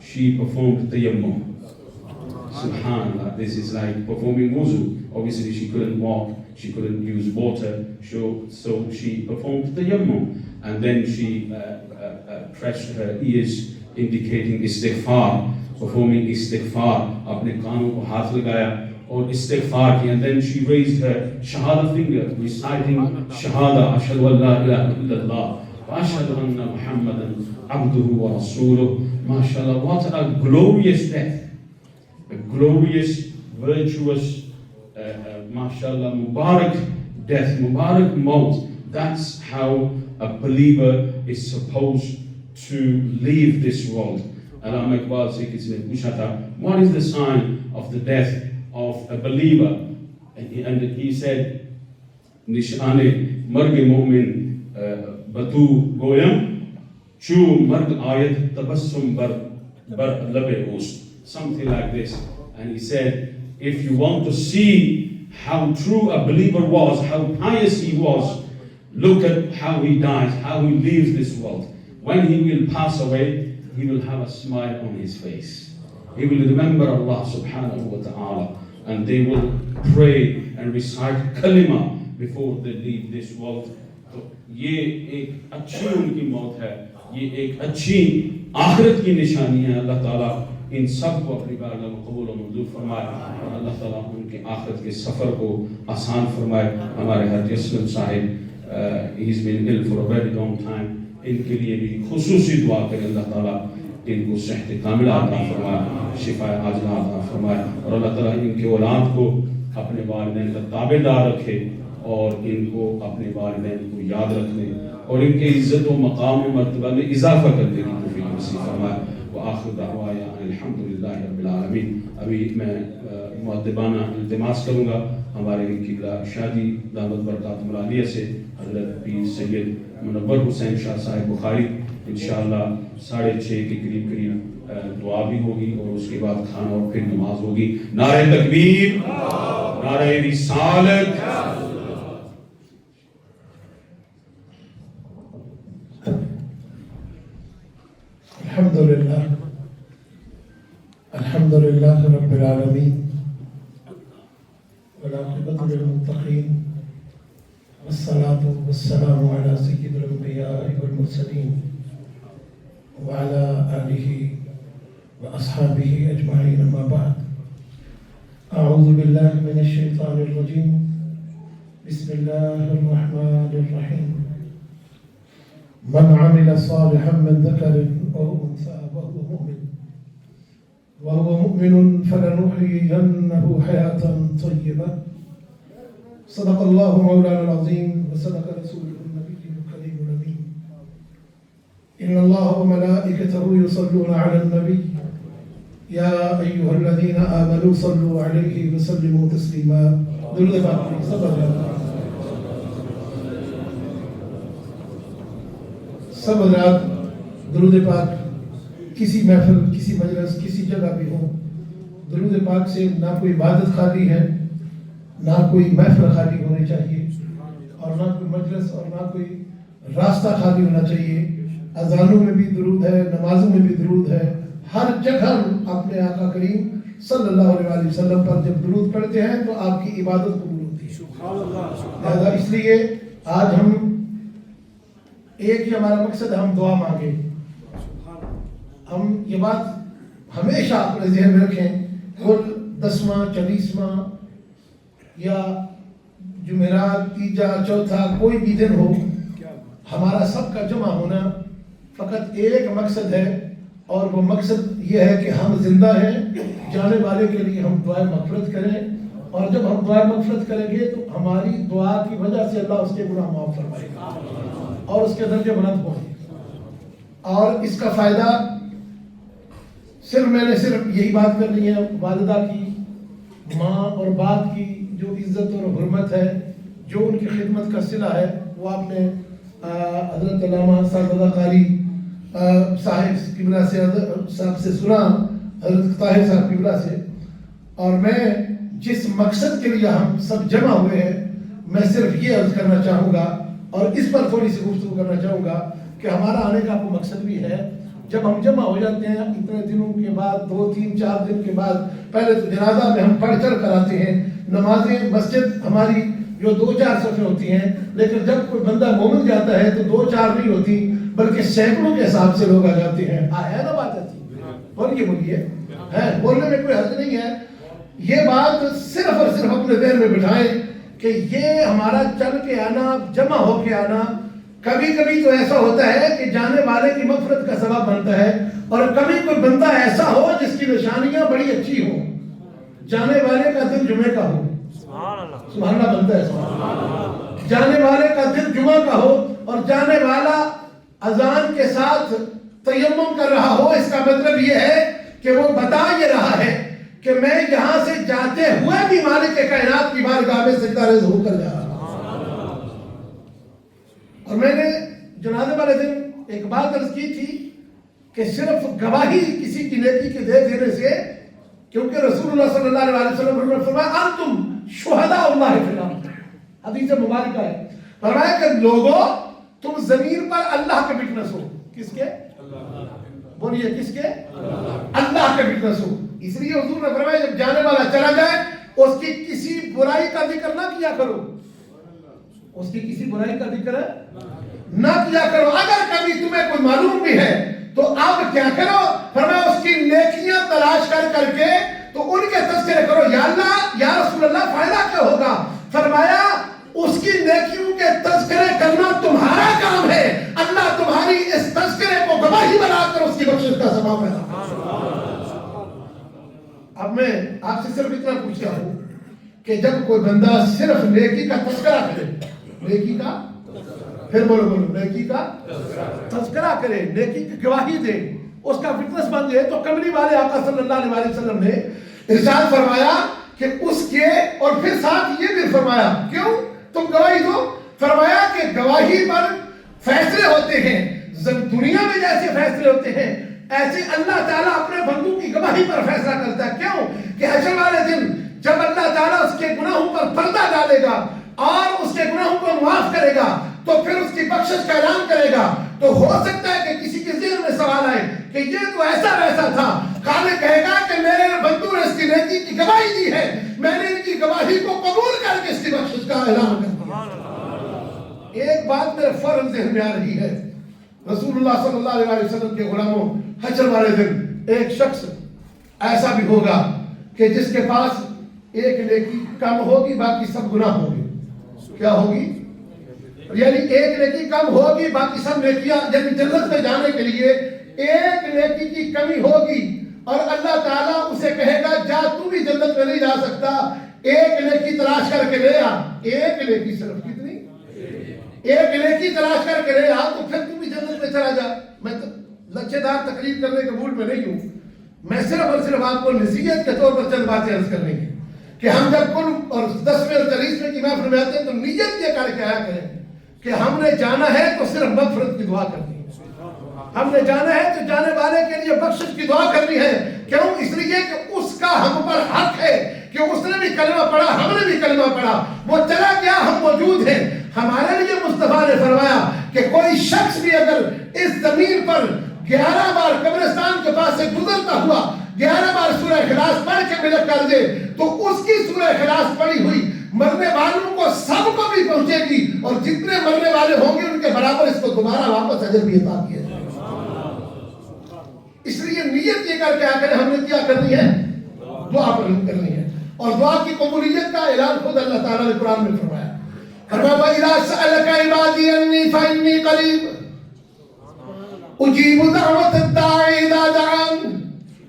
she performed tayammum. Subhanallah, this is like performing wuzu. Obviously she couldn't walk, she couldn't use water, so she performed tayammum. And then she pressed her ears, indicating istighfar, performing istighfar. Apne kaanon ko haath lagaya aur istighfar ki. And then she raised her shahada finger, reciting shahada, ashhadu an la ilaha illallah wa ashhadu anna Muhammadan abduhu wa rasuluh. MashaAllah, what a glorious death, a glorious, virtuous, MashaAllah, Mubarak death, Mubarak maut. That's how a believer is supposed to leave this world. Allama Iqbal se kisi ne pucha tha, what is the sign of the death of of a believer. And he said, Nishane marg mu'min batu goyam, chu marg ayat tabassum bar labe us. Something like this. And he said, if you want to see how true a believer was, how pious he was, look at how he dies, how he leaves this world. When he will pass away, he will have a smile on his face. He will remember Allah subhanahu wa ta'ala, and they will pray and recite kalima before they leave this world. تو یہ ایک اچھی ان کی موت ہے, یہ ایک اچھی آخرت کی نشانی ہے. اللہ تعالیٰ ان سب کو اپنی بارگاہ میں قبول و منظور فرمائے, اور اللہ تعالیٰ ان کے آخرت کے سفر کو آسان فرمائے. ہمارے حاجی اسلم صاحب, he's been ill for a very long time, ان کے لیے بھی خصوصی دعا کریں. اللہ تعالیٰ ان کو صحت کاملہ عطا فرمائے, شفا عاجلہ عطا فرمائے, اور اللہ تعالیٰ ان کے اولاد کو اپنے والدین کا تابع دار رکھے, اور ان کو اپنے والدین کو یاد رکھنے اور ان کے عزت و مقام و مرتبہ میں اضافہ کرنے کی توفیق نصیب فرمائے. وآخر دعوانا الحمدللہ رب العالمین. ابھی میں مؤدبانہ التماس کروں گا ہمارے قبلہ شادی دامت برکات ملالیہ سے حضرت پیر سید منور حسین شاہ صاحب بخاری. انشاءاللہ 6:30 کے قریب دعا بھی ہوگی, اور اس کے بعد کھانا اور پھر نماز ہوگی. نعرہ تکبیر, نعرہ رسالت.
الحمد لله رب العالمين والعاقبة للمتقين والصلاة والسلام على سيد الأنبياء والمرسلين وعلى آله وأصحابه أجمعين. أما بعد, أعوذ بالله من الشيطان الرجيم. بسم الله الرحمن الرحيم. من عمل صالحا من ذكر أو أنثى وهو مؤمن فلنحيينه حياة طيبة. صدق الله مولانا العظيم وصدق رسوله النبي الكريم الأمين. إن الله وملائكته يصلون على النبي يا أيها الذين آمنوا صلوا عليه وسلموا تسليما. درود پاک سب حضرات, درود پاک کسی محفل, کسی مجلس, کسی جگہ بھی ہو, درود پاک سے نہ کوئی عبادت خالی ہے, نہ کوئی محفل خالی ہونی چاہیے, اور نہ کوئی مجلس اور نہ کوئی راستہ خالی ہونا چاہیے. اذانوں میں بھی درود ہے, نمازوں میں بھی درود ہے. ہر جگہ اپنے آقا کریم صلی اللہ علیہ وسلم پر جب درود پڑھتے ہیں تو آپ کی عبادت قبول ہوتی ہے. اس لیے آج ہم ایک ہی ہمارا مقصد ہے, ہم دعا مانگیں. ہم یہ بات ہمیشہ اپنے ذہن میں رکھیں, کل 10واں 40واں یا جمعرات, تیجا, چوتھا, کوئی بھی دن ہو, ہمارا سب کا جمع ہونا فقط ایک مقصد ہے, اور وہ مقصد یہ ہے کہ ہم زندہ ہیں, جانے والے کے لیے ہم دعائیں مغفرت کریں, اور جب ہم دعائیں مغفرت کریں گے تو ہماری دعا کی وجہ سے اللہ اس کے گناہ معاف فرمائے گا اور اس کے درجے بلند پہنچے گا. اور اس کا فائدہ میں نے صرف یہی بات کرنی ہے, والدہ کی, ماں اور باپ کی جو عزت اور حرمت ہے, جو ان کی خدمت کا صلہ ہے, وہ آپ نے حضرت علامہ صاحب قاری صاحب قبلہ صاحب سے سنا, حضرت طاہر صاحب قبلہ سے. اور میں جس مقصد کے لیے ہم سب جمع ہوئے ہیں, میں صرف یہ عرض کرنا چاہوں گا, اور اس پر تھوڑی سی گفتگو کرنا چاہوں گا کہ ہمارا آنے کا کوئی مقصد بھی ہے. جب ہم جمع ہو جاتے ہیں اتنے دنوں کے بعد, 2 3 4 دن کے بعد, پہلے تو جنازہ میں ہم پڑھ چڑھ کر آتے ہیں, نمازیں مسجد ہماری جو 2-4 صفیں ہوتی ہیں, لیکن جب کوئی بندہ مومن جاتا ہے تو 2-4 نہیں ہوتی بلکہ سینکڑوں کے حساب سے لوگ آ جاتے ہیں. ہے نا بات اچھی؟ بولیے بولنے میں کوئی حرج نہیں ہے. یہ بات صرف اور صرف اپنے ذہن میں بٹھائیں کہ یہ ہمارا چل کے آنا, جمع ہو کے آنا, کبھی کبھی تو ایسا ہوتا ہے کہ جانے والے کی مغفرت کا سبب بنتا ہے, اور کبھی کوئی بندہ ایسا ہو جس کی نشانیاں بڑی اچھی ہوں, جانے والے کا دل جمعے کا ہو. سبحان اللہ بنتا ہے. جانے والے کا دل جمعہ کا ہو, اور جانے والا اذان کے ساتھ تیمم کر رہا ہو, اس کا مطلب یہ ہے کہ وہ بتا یہ رہا ہے کہ میں یہاں سے جاتے ہوئے بھی مالک کائنات کی بارگاہ میں سجدہ ریز ہو کر جا رہا ہوں. اور میں نے جنازے والے دن ایک بات عرض کی تھی کہ صرف گواہی کسی کی نیکی کے دے دینے سے، کیونکہ رسول اللہ صلی اللہ علیہ وسلم نے فرمایا انتم شہداء اللہ فی الارض، حدیث مبارکہ ہے، فرمایا کہ لوگوں تم زمین پر اللہ کے وٹنس ہو. کس کے؟ بولیے کس کے؟ اللہ کے وٹنس ہو. اس لیے حضور نے فرمایا جب جانے والا چلا جائے اس کی کسی برائی کا ذکر نہ کیا کرو، اس کی کسی برائی کا ذکر نہ کیا کرو. اگر کبھی تمہیں کوئی معلوم بھی ہے تو اب کیا کرو؟ فرمایا اس کی نیکیاں تلاش کر کر کے تو ان کے تذکرے کرو. یا اللہ یا رسول اللہ فائدہ کیا ہوگا؟ فرمایا اس کی نیکیوں کے تذکرے کرنا تمہارا کام ہے، اللہ تمہاری اس تذکرے کو گواہی بنا کر اس کی بخشش کا سبب ہے. اب میں آپ سے صرف اتنا پوچھتا ہوں کہ جب کوئی بندہ صرف نیکی کا تذکرہ کرے، نیکی کا، پھر بولو نیکی کا تذکرہ کرے، نیکی کی گواہی دے، اس کا وٹنس بن جائے، تو کملی والے آقا صلی اللہ علیہ وسلم نے ارشاد فرمایا کہ اس کے، اور پھر ساتھ یہ بھی فرمایا کیوں تم گواہی دو؟ فرمایا کہ گواہی پر فیصلے ہوتے ہیں، دنیا میں جیسے فیصلے ہوتے ہیں ایسے اللہ تعالیٰ اپنے بندوں کی گواہی پر فیصلہ کرتا ہے. کیوں کہ حشر والے دن جب اللہ تعالیٰ اس کے گناہوں پر پردہ ڈالے گا اور اس کے گناہوں کو معاف کرے گا تو پھر اس کی بخشش کا اعلان کرے گا. تو ہو سکتا ہے کہ کسی کے ذہن میں سوال آئے کہ یہ تو ایسا ویسا تھا، خالق کہے گا کہ میرے بندوں نے اس کی نیکی کی گواہی دی ہے، میں نے ان کی گواہی کو قبول کر کے اس کی بخشش کا اعلان کر دیا. ایک بات میرے فوراً ذہن میں آ رہی ہے، رسول اللہ صلی اللہ علیہ وسلم کے غلاموں، حشر والے دن ایک شخص ایسا بھی ہوگا کہ جس کے پاس ایک نیکی کم ہوگی باقی سب گناہ ہوگی. کیا ہوگی؟ یعنی ایک نیکی کم ہوگی باقی سب نیکیاں، یعنی جنت میں جانے کے لیے ایک نیکی کی کمی ہوگی اور اللہ تعالیٰ اسے کہے گا جا تو بھی جنت میں نہیں جا سکتا، ایک نیکی تلاش کر کے لے آ. ایک نیکی صرف کتنی؟ ایک نیکی تلاش کر کے لے آ تو پھر تو بھی جنت میں چلا جا. میں لچے دار تقریر کرنے کے موڈ میں نہیں ہوں، میں صرف اور صرف آپ کو نصیحت کے طور پر چند باتیں عرض کرنے کی کہ ہم جب کل اور 10ویں اور 40ویں کی محفل میں آتے ہیں تو نیت یہ کر کے آیا کریں کہ ہم نے جانا ہے تو صرف مغفرت کی دعا کرنی ہے، ہم نے جانا ہے تو جانے والے کے لیے بخشش کی دعا کرنی ہے. کیوں؟ اس لیے کہ اس کا ہم پر حق ہے کہ اس نے بھی کلمہ پڑھا، ہم نے بھی کلمہ پڑھا، وہ چلا گیا، ہم موجود ہیں. ہمارے لیے مصطفیٰ نے فرمایا کہ کوئی شخص بھی اگر اس زمین پر 11 بار قبرستان کے پاس سے گزرتا ہوا 11 بار سورہ اخلاص پڑھ کے ملک کر دے تو اس کی سورہ اخلاص پڑھی ہوئی مرنے والوں کو سب کو بھی پہنچے گی اور جتنے مرنے والے ہوں گے ان کے برابر اس کو دوبارہ واپس اجر بھی عطا کیا جائے. اس لیے نیت یہ کر کے آ کر ہم نے کیا کرنی ہے؟ دعا کرنی ہے. اور دعا کی قبولیت کا اعلان خود اللہ تعالیٰ نے قرآن میں فرمایا. وَإِذَا سَأَلَكَ عِبَادِي عَنِّي فَإِنِّي قَرِيبٌ أُجِيبُ دَعْوَةَ الدَّاعِ إِذَا دَعَانِ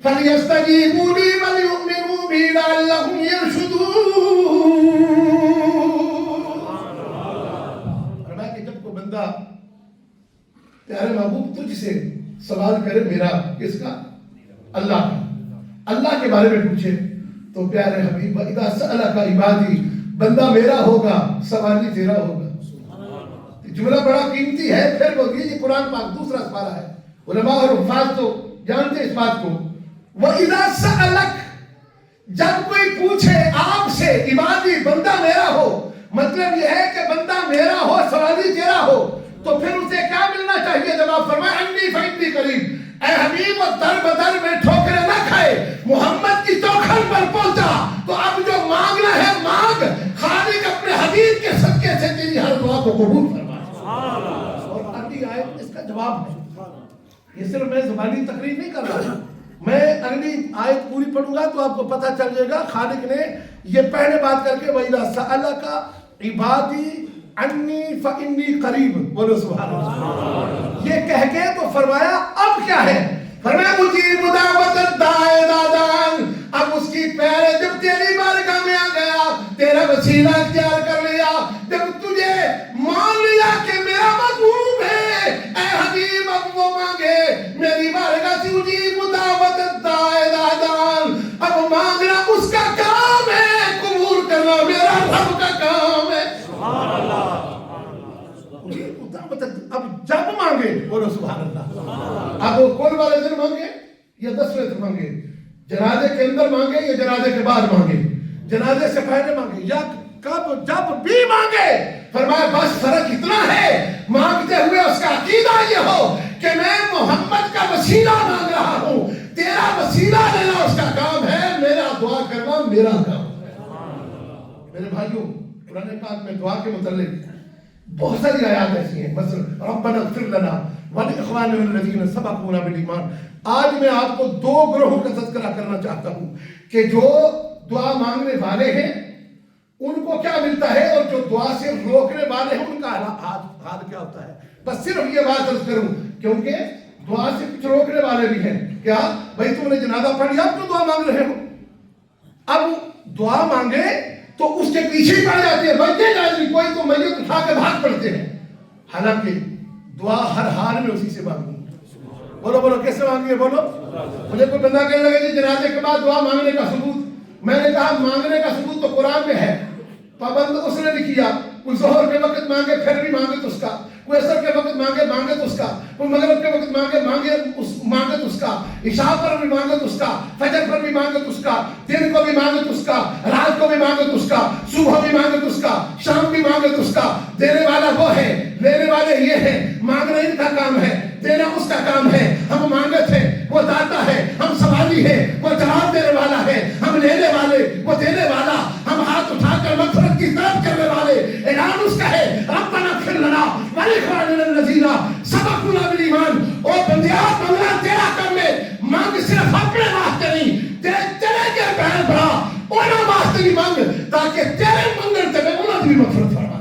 فَلْيَسْتَجِيبُوا لِي وَلْيُؤْمِنُوا بِي لَعَلَّهُمْ يَرْشُدُونَ. فرمایا کہ جب کوئی بندہ پیارے محبوب تجھ سے سوال کرے، میرا کس کا؟ اللہ کا، اللہ کے بارے میں پوچھے تو پیارے حبیب اذا سألک عبادی، بندہ میرا ہوگا سوال بھی تیرا ہوگا. جملہ بڑا قیمتی ہے. پھر وہ یہ قرآن پاک دوسرا سپارہ ہے، علماء اور حفاظ تو جانتے اس بات کو. وَإِذَا سَأَلَكَ، جب کوئی پوچھے آپ سے عبادی، بندہ میرا ہو، مطلب یہ ہے کہ بندہ میرا ہو سوالی تیرا ہو، تو پھر اسے کیا ملنا چاہیے؟ جب آپ فرمائے انی فإنی قریب، اے حبیب وہ در بدر میں ٹھوکرے نہ کھائے، محمد کی چوکھٹ پر پہنچا تو اب جو مانگنا ہے مانگ، خالق اپنے حبیب کے صدقے سے تیری ہر دعا کو قبول فرمائے. اور اگلی آیت اس کا جواب ہے. یہ صرف میں زبانی تقریر نہیں کر رہا، میں اگلی آیت پوری پڑھوں گا تو آپ کو پتہ چل جائے گا. خالق نے یہ پہلے بات کر کے وَإِذَا سَأَلَكَ عِبَادِي عَنِّي فَإِنِّي قَرِيبٌ، بولو سبحان اللہ. یہ کہہ کے تو فرمایا اب کیا ہے؟ فرمایا مجیب دعوت الداعِ اذا دعان. اب اس کی پیارے جب تیری بارگاہ میں آ گیا، تیرا وسیلہ اختیار کر لیا، جب تجھے مان لیا کہ میرا محبوب ہے، اے حبیب اب وہ مانگے میری بارگاہ سے. مجیب دعوت الداعِ اذا دعان، اب مانگنا اب وہ کل والے دن مانگے یا 10ویں دن مانگے؟ جنازے کے اندر مانگے یا جنازے کے بعد مانگے؟ جنازے سے پہلے مانگے یا کب جب بھی مانگے؟ فرمایا بس فرق اتنا ہے مانگتے ہوئے اس کا عقیدہ یہ ہو کہ میں محمد کا وسیلہ مانگ رہا ہوں، تیرا وسیلہ لینا اس کا کام ہے، میرا دعا کرنا میرا کام ہے۔ میرے بھائیوں، قرآن پاک میں دعا کے متعلق بہت ساری آیات ایسی ہیں، مثلا ربنا اغفر لنا ولإخواننا الذین سبقونا بالایمان۔ آج میں آپ کو 2 گروہوں کا تذکرہ کرنا چاہتا ہوں کہ جو دعا مانگنے والے ہیں ان کو کیا ملتا ہے اور جو دعا سے روکنے والے ہیں ان کا حال کیا ہوتا ہے۔ بس صرف یہ بات عرض کروں کیونکہ دعا سے کچھ روکنے والے بھی ہیں، کیا بھائی تم نے جنازہ پڑھ لیا اب کیوں دعا مانگ رہے ہو؟ اب دعا مانگے تو اس کے پیچھے ہی پڑ جاتی ہے، بچے جائے کوئی تو میت اٹھا کے بھاگ پڑتے ہیں، حالانکہ دعا ہر حال میں اسی سے مانگنی۔ بولو بولو کیسے مانگی ہے؟ بولو۔ مجھے کوئی بندہ کہنے لگا جی جنازے کے بعد دعا مانگنے کا ثبوت، میں نے کہا مانگنے کا ثبوت تو قرآن میں ہے، پابند اس نے نہیں کیا، کوئی ظہر کے وقت مانگے پھر بھی مانگے تو اس کا، کوئی عصر کے وقت مانگے تو اس کا، کوئی مغرب کے وقت مانگے تو اس کا، عشاء پر بھی مانگے تو اس کا، فجر پر بھی مانگے تو اس کا، دن کو بھی مانگے تو اس کا، رات کو بھی مانگے تو اس کا، صبح بھی مانگے تو اس کا، شام بھی مانگے تو اس کا۔ دینے والا وہ ہے، لینے والے یہ ہیں، مانگنا ان کا کام ہے، دینا اس کا کام ہے۔ ہم مانگے تھے، وہ داتا ہے، ہم سوالی ہے، وہ جواب دینے والا ہے، ہم لینے والے، وہ دینے والا، ہم ہاتھ اٹھا کر مغفرت کی طلب کرنے والے۔ اعلان اس کا ہے ربنا اغفر لنا ولإخواننا الذین سبقونا بالایمان۔ او بندیا منگنا تیرا کام ہے، مانگ صرف اپنے واسطے نہیں، تیرے کے بہن بھرا انہاں واسطے بھی مانگ تاکہ تیرے منگن تے انہاں دی مغفرت فرما۔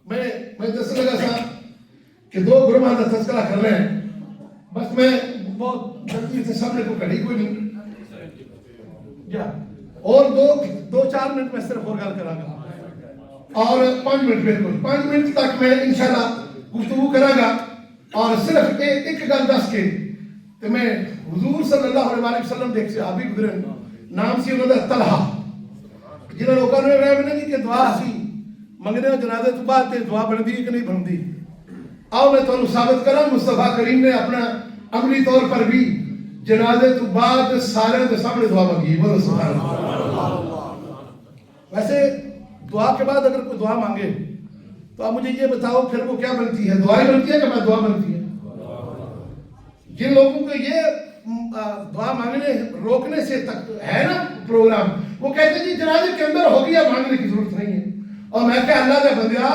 میں دس لگا سا کہ 2 گروہاں کا تذکرہ کر رہے ہیں، بس میں بہت جلدی سے سامنے کو کڑی کوئی نہیں جا، اور 2-4 منٹ میں صرف اور گل کراں گا اور 5 منٹ بالکل 5 منٹ تک میں انشاءاللہ گفتگو کراں گا، اور صرف ایک گل دس کے کہ میں حضور صلی اللہ علیہ وسلم دیکھ سے صحابی گزرے، نام سی انہوں نے طلحہ، جنہوں لوگوں نے رہے بنے کہ دعا سی منگنے جنازے تو بعد تے دعا بن دی کہ نہیں بن دی۔ آؤ میں تو ثابت کروں مصطفیٰ کریم نے اپنا عملی طور پر بھی جنازے تو بعد سارے کے سامنے دعا مانگی۔ بولو سبحان اللہ۔ ویسے دعا کے بعد اگر کوئی دعا مانگے تو آپ مجھے یہ بتاؤ پھر وہ کیا بنتی ہے؟ دعا ہی بنتی ہے کہ بعد دعا بنتی ہے؟ جن لوگوں کو یہ دعا مانگنے روکنے سے تک ہے نا پروگرام، وہ کہتے ہیں جی جنازے کے اندر ہو گیا مانگنے کی ضرورت نہیں ہے۔ اور میں کہ اللہ کا بندیا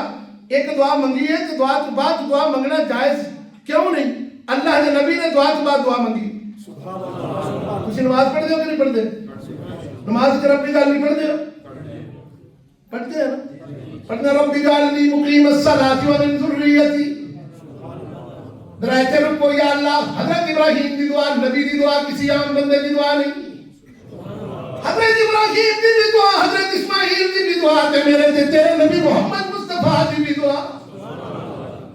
ایک دعا منگی ہے تو دعا تو بعد دعا منگنا جائز کیوں نہیں؟ اللہ کے نبی نے دعا تو بعد دعا منگی۔ تسی نماز پڑھ دے ہو کہ نہیں پڑھ دے؟ نماز رب اجعلنی پڑھ دے ہو؟ پڑھتے ہیں نا؟ پڑھنا رب اجعلنی مقیم الصلاۃ ومن ذریتی۔ درائتے رکو یا اللہ، حضرت ابراہیم دی دعا، نبی دی دعا، کسی عام بندے دی دعا نہیں۔ حضرت ابراہیم دی بھی دعا، حضرت اسماعیل دی بھی دعا، تے میرے تے تیرے نبی محمد مصطفیٰ دی بھی دعا۔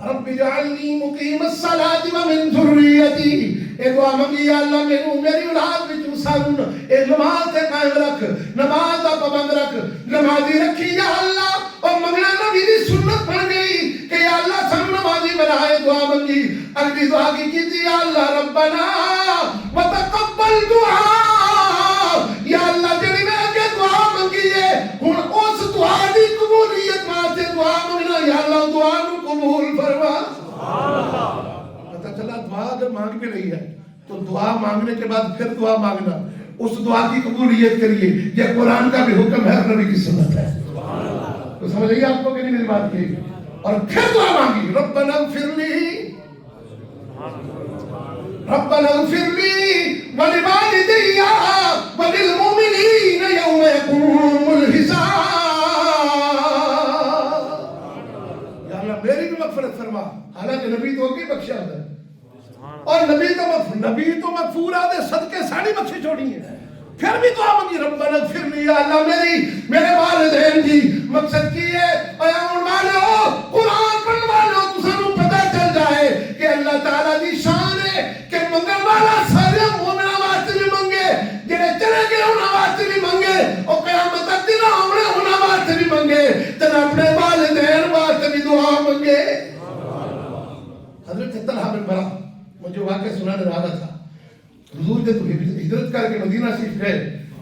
رب اجعلنی مقیم الصلاۃ ومن ذریتی۔ اے دعا منگی یا اللہ میری اولاد وچوں سانوں اے نماز تے قائم رکھ، نماز دا پابند رکھ، نمازی رکھی یا اللہ۔ اور منگنا نبی دی سنت بن گئی کہ یا اللہ سانوں نمازی بنائے، دعا منگی۔ اگلی دعا کی تھی یا اللہ ربنا وتقبل دعا، یا اللہ جڑی میں اگے دعا منگی ہے ہن اس دعا دی قبولیت واسطے دعا منگنا، یا اللہ دعا نو قبول فرما۔ سبحان اللہ۔ پتہ چلا دعا اگر مانگ بھی رہی ہے تو دعا مانگنے کے بعد پھر دعا مانگنا، اس دعا کی قبولیت کریے، یہ قرآن کا بھی حکم ہے اور نبی کی سنت ہے۔ سبحان اللہ۔ تو سمجھ لئیے آپ کو کہ نہیں میری بات کی؟ اور پھر دعا مانگی ربنا اغفر لی، ربنا اغفر لی ولوالدی وللمؤمنین یوم یقوم الحساب۔ یا اللہ میری بھی مغفرت فرما، حالانکہ نبی تو کی بخشا ہے، اور نبی تو مغفور آدھے صدقے ساڑی بخشی چھوڑی ہے، پھر بھی دعا مانگی ربنا اغفر لی، یا اللہ میرے والدین کی مقصد کی ہے۔ اور والو قرآن پڑھنے والو تو سانو پتہ چل جائے کہ اللہ تعالیٰ دی شان ہے کہ منگن والا سارے مومنہ واسطے بھی منگے، جنہیں چلے گئے انہاں واسطے بھی منگے، اور قیامت تک دن آمنے انہاں واسطے بھی منگے، تن اپنے والدین واسطے بھی دعا منگے۔ طلحہ بن برا مجھے واقعہ سنانے والا تھا. حضور جب ہجرت کر کے مدینہ شریف گئے,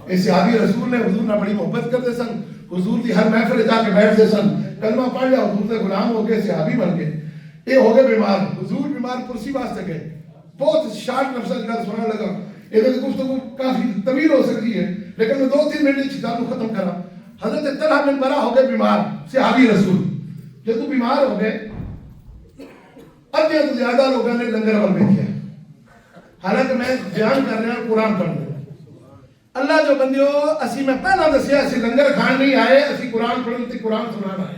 ایک صحابی رسول نے حضور نہ بڑی محبت کرتے سن, حضور کی ہر محفل جا کے بیٹھتے سن, کلمہ پڑھ لیا, حضور سے غلام ہو گئے, صحابی بن گئے. یہ ہو گئے بیمار, حضور بیمار کرسی واسطے گئے. بہت شارٹ لفظ کا سنانے لگا, یہ گفتگو کافی طویل ہو سکتی ہے لیکن میں 2-3 منٹ چیزوں ختم کرا. حضرت طلحہ بن برا ہو گئے بیمار, صحابی رسول. جب تو بیمار ہو گئے, ادھے تو زیادہ لوگوں نے لنگر ول دیکھا, حالانکہ میں بیان کر رہا ہوں قرآن پڑھ رہا. اللہ جو بندیو اسی میں پہلا دسیا اسی لنگر کھان نہیں آئے, اسی قرآن پڑھن تے قرآن سنانا ہے,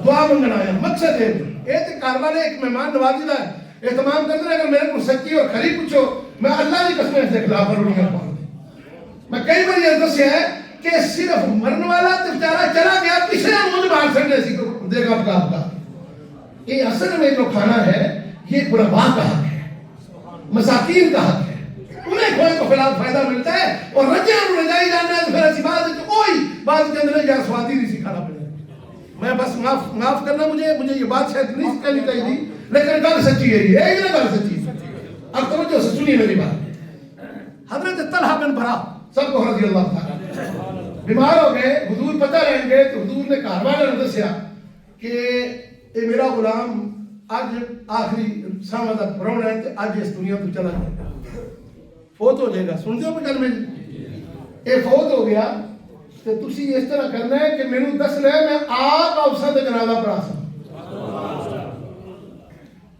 دعا منگنا ہے. مقصد ہے یہ تے کار والے ایک مہمان نوازی دا اہتمام کرتے ہیں. اگر میرے کو سچی اور کھری پوچھو, میں اللہ کی قسم سے خلاف نہیں کر پاؤں. میں کئی بار یہ دسیا ہے کہ صرف مرن والا تے بیچارہ چلا گیا, پچھلے مجھ مار سکتے سی دے گا آپ کا. یہ اصل میں جو کھانا ہے یہ غربا کا حق ہے, مساکین کا حق ہے, انہیں کوئی کو خلاف فائدہ ملتا ہے. اور رجے انہوں نے جائی جانا ہے تو پھر ایسی بات ہے کہ کوئی بات کے اندر یا سوادی نہیں سکھانا پڑے. میں بس معاف کرنا, مجھے یہ بات شاید نہیں کہنی چاہیے تھی لیکن گل سچی ہے, یہ گل سچی ہے. اب توجہ سے سنیے میری بات. حضرت طلحہ بن برا سب کو رضی اللہ تعالی بیمار ہو گئے, حضور پتہ لیں گے تو حضور نے کہا نے دسیا کہ یہ میرا غلام آج آخری سامہ تک پرونا ہے, آج اس دنیا تو چلا جائے گا, فوت ہو جائے گا. سن دیو پہ کلمے, یہ فوت ہو گیا تو تسی اس طرح کرنا ہے کہ میرے دس لے میں آپ اوسا دے جنازہ پڑھا سکتا.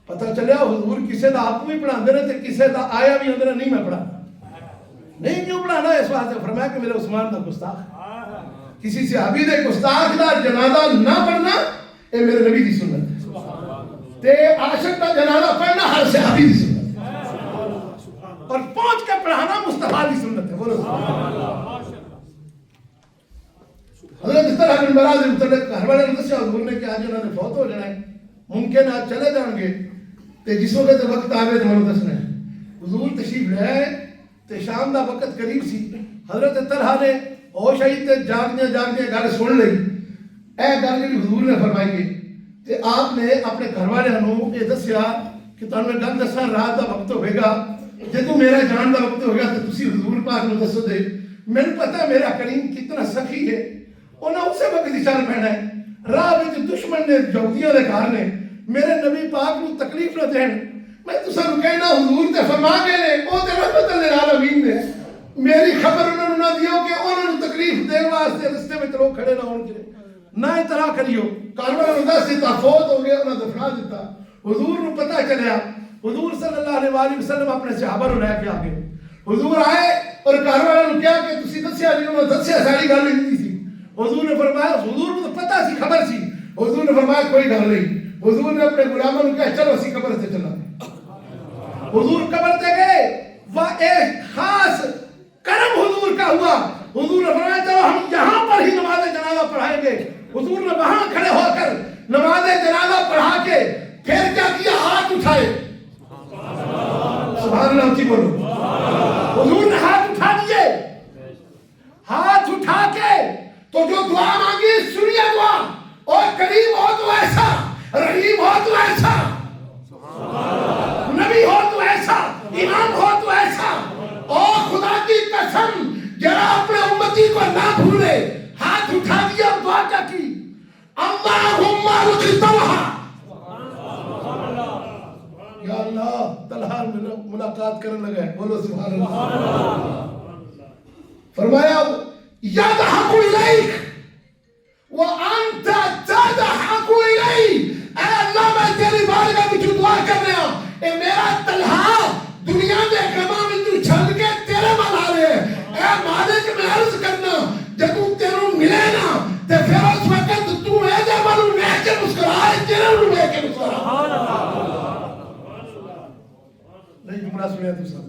پتہ چلیا حضور کسے دا آپ بھی پڑھا دے رہے تھے, کسے دا آیا بھی اندر نہیں میں پڑھا. نہیں کیوں پڑھانا, اس واسطے فرمایا کہ میرے عثمان دا گستاخ, کسی صحابی دے گستاخ دا جنازہ نہ پڑھنا یہ میرے نبی دی سنت ہے. تے عاشق دا جنازہ پڑھنا ہر صحابی دی سنت ہے, اور پہنچ کے پڑھانا مصطفیٰ دی سنت ہے. بولو حضرت طلحہ بن برا سے متعلق گھر والے نے دسیا حضور نے کہ آج انہوں نے فوت ہو جانا ہے, ممکن آج چلے جان گے تے جس وقت آوے تو منو دسنا ہے. حضور تشریف لے تے شام دا وقت قریب سی. حضرت طلحہ نے ہوش آئی تے جاگدے گل سن لئی. اے گل جی حضور نے فرمائی ہے تے آپ نے اپنے گھر والے نو یہ دسیا کہ تانوں گل دساں رات دا وقت ہوے گا, جدوں میرا جان دا وقت ہوگا تے تسی حضور پاک نو دسو دے. مینوں پتہ میرا کریم کتنا سخی ہے, انہاں اسے وقت ہی چل پینا ہے. راہ وچ دشمن نے یہودیاں دے گھر نے میرے نبی پاک نو تکلیف نہ دین. میں تساں نو کہنا حضور تے فرما کے نے او تے رحمت للعالمین نے میری خبر انہوں نے نہ دیو کہ انہوں نے تکلیف دین واسطے رستے میں لوگ کھڑے نہ ہون کرے. نہ اطلاع کریو. کارواں نے دس دیتا, فوت ہو گیا, انہوں نے دفنا دیتا. حضور نو پتہ چلیا, حضور صلی اللہ علیہ وسلم اپنے صحابہ نو لے کے آ گئے. حضور آئے اور کارواں نے کہا کہ تسی دسیا نہیں, انہوں نے دسیا ساری گل نہیں سی. حضور نے فرمایا, حضور کو پتہ سی, خبر سی. حضور نے فرمایا کوئی گل نہیں. حضور نے اپنے غلاموں نے کہا چلو اسی قبر سے چلا. حضور قبر تے گئے, وہ ایک خاص کرم حضور کا ہوا. حضور نے فرمایا چلو ہم یہاں پر ہی نماز جنازہ پڑھائیں گے. حضور نے وہاں کھڑے ہو کر نماز جنازہ پڑھا کے پھر کیا کیا, ہاتھ اٹھائے. سبحان اللہ اچھی بولو. حضور نے ہاتھ اٹھا دیے, ہاتھ اٹھا کے تو جو دعا مانگی سنیے دعا, اور کریم ہو تو ایسا, رحیم ہو تو ایسا, نبی ہو تو ایسا, امام ہو تو ایسا, اور خدا کی قسم جرا اپنے امتی کو نہ بھولے. ہاتھ اٹھا دیا اور دعا کیا کی, اللہم رضی طلحہ. یا اللہ, طلحہ ملاقات کرنے لگے. بولو سبحان اللہ. فرمایا یضحک الیک وانت تضحک الی. اے اللہ میں تیری بارگاہ میں دعا کر رہا ہوں, اے میرا طلحہ دنیا دے غماں میں تو چھل کے تیرے مل آ رہے ہیں. اے مالک میں عرض کرنا جدوں تیروں ملے نا تے پھر اس وقت تو اے دے والوں ویکھ کے مسکرائے, تیرے نوں ویکھ کے مسکرا. نہیں جملہ سنیا تساں,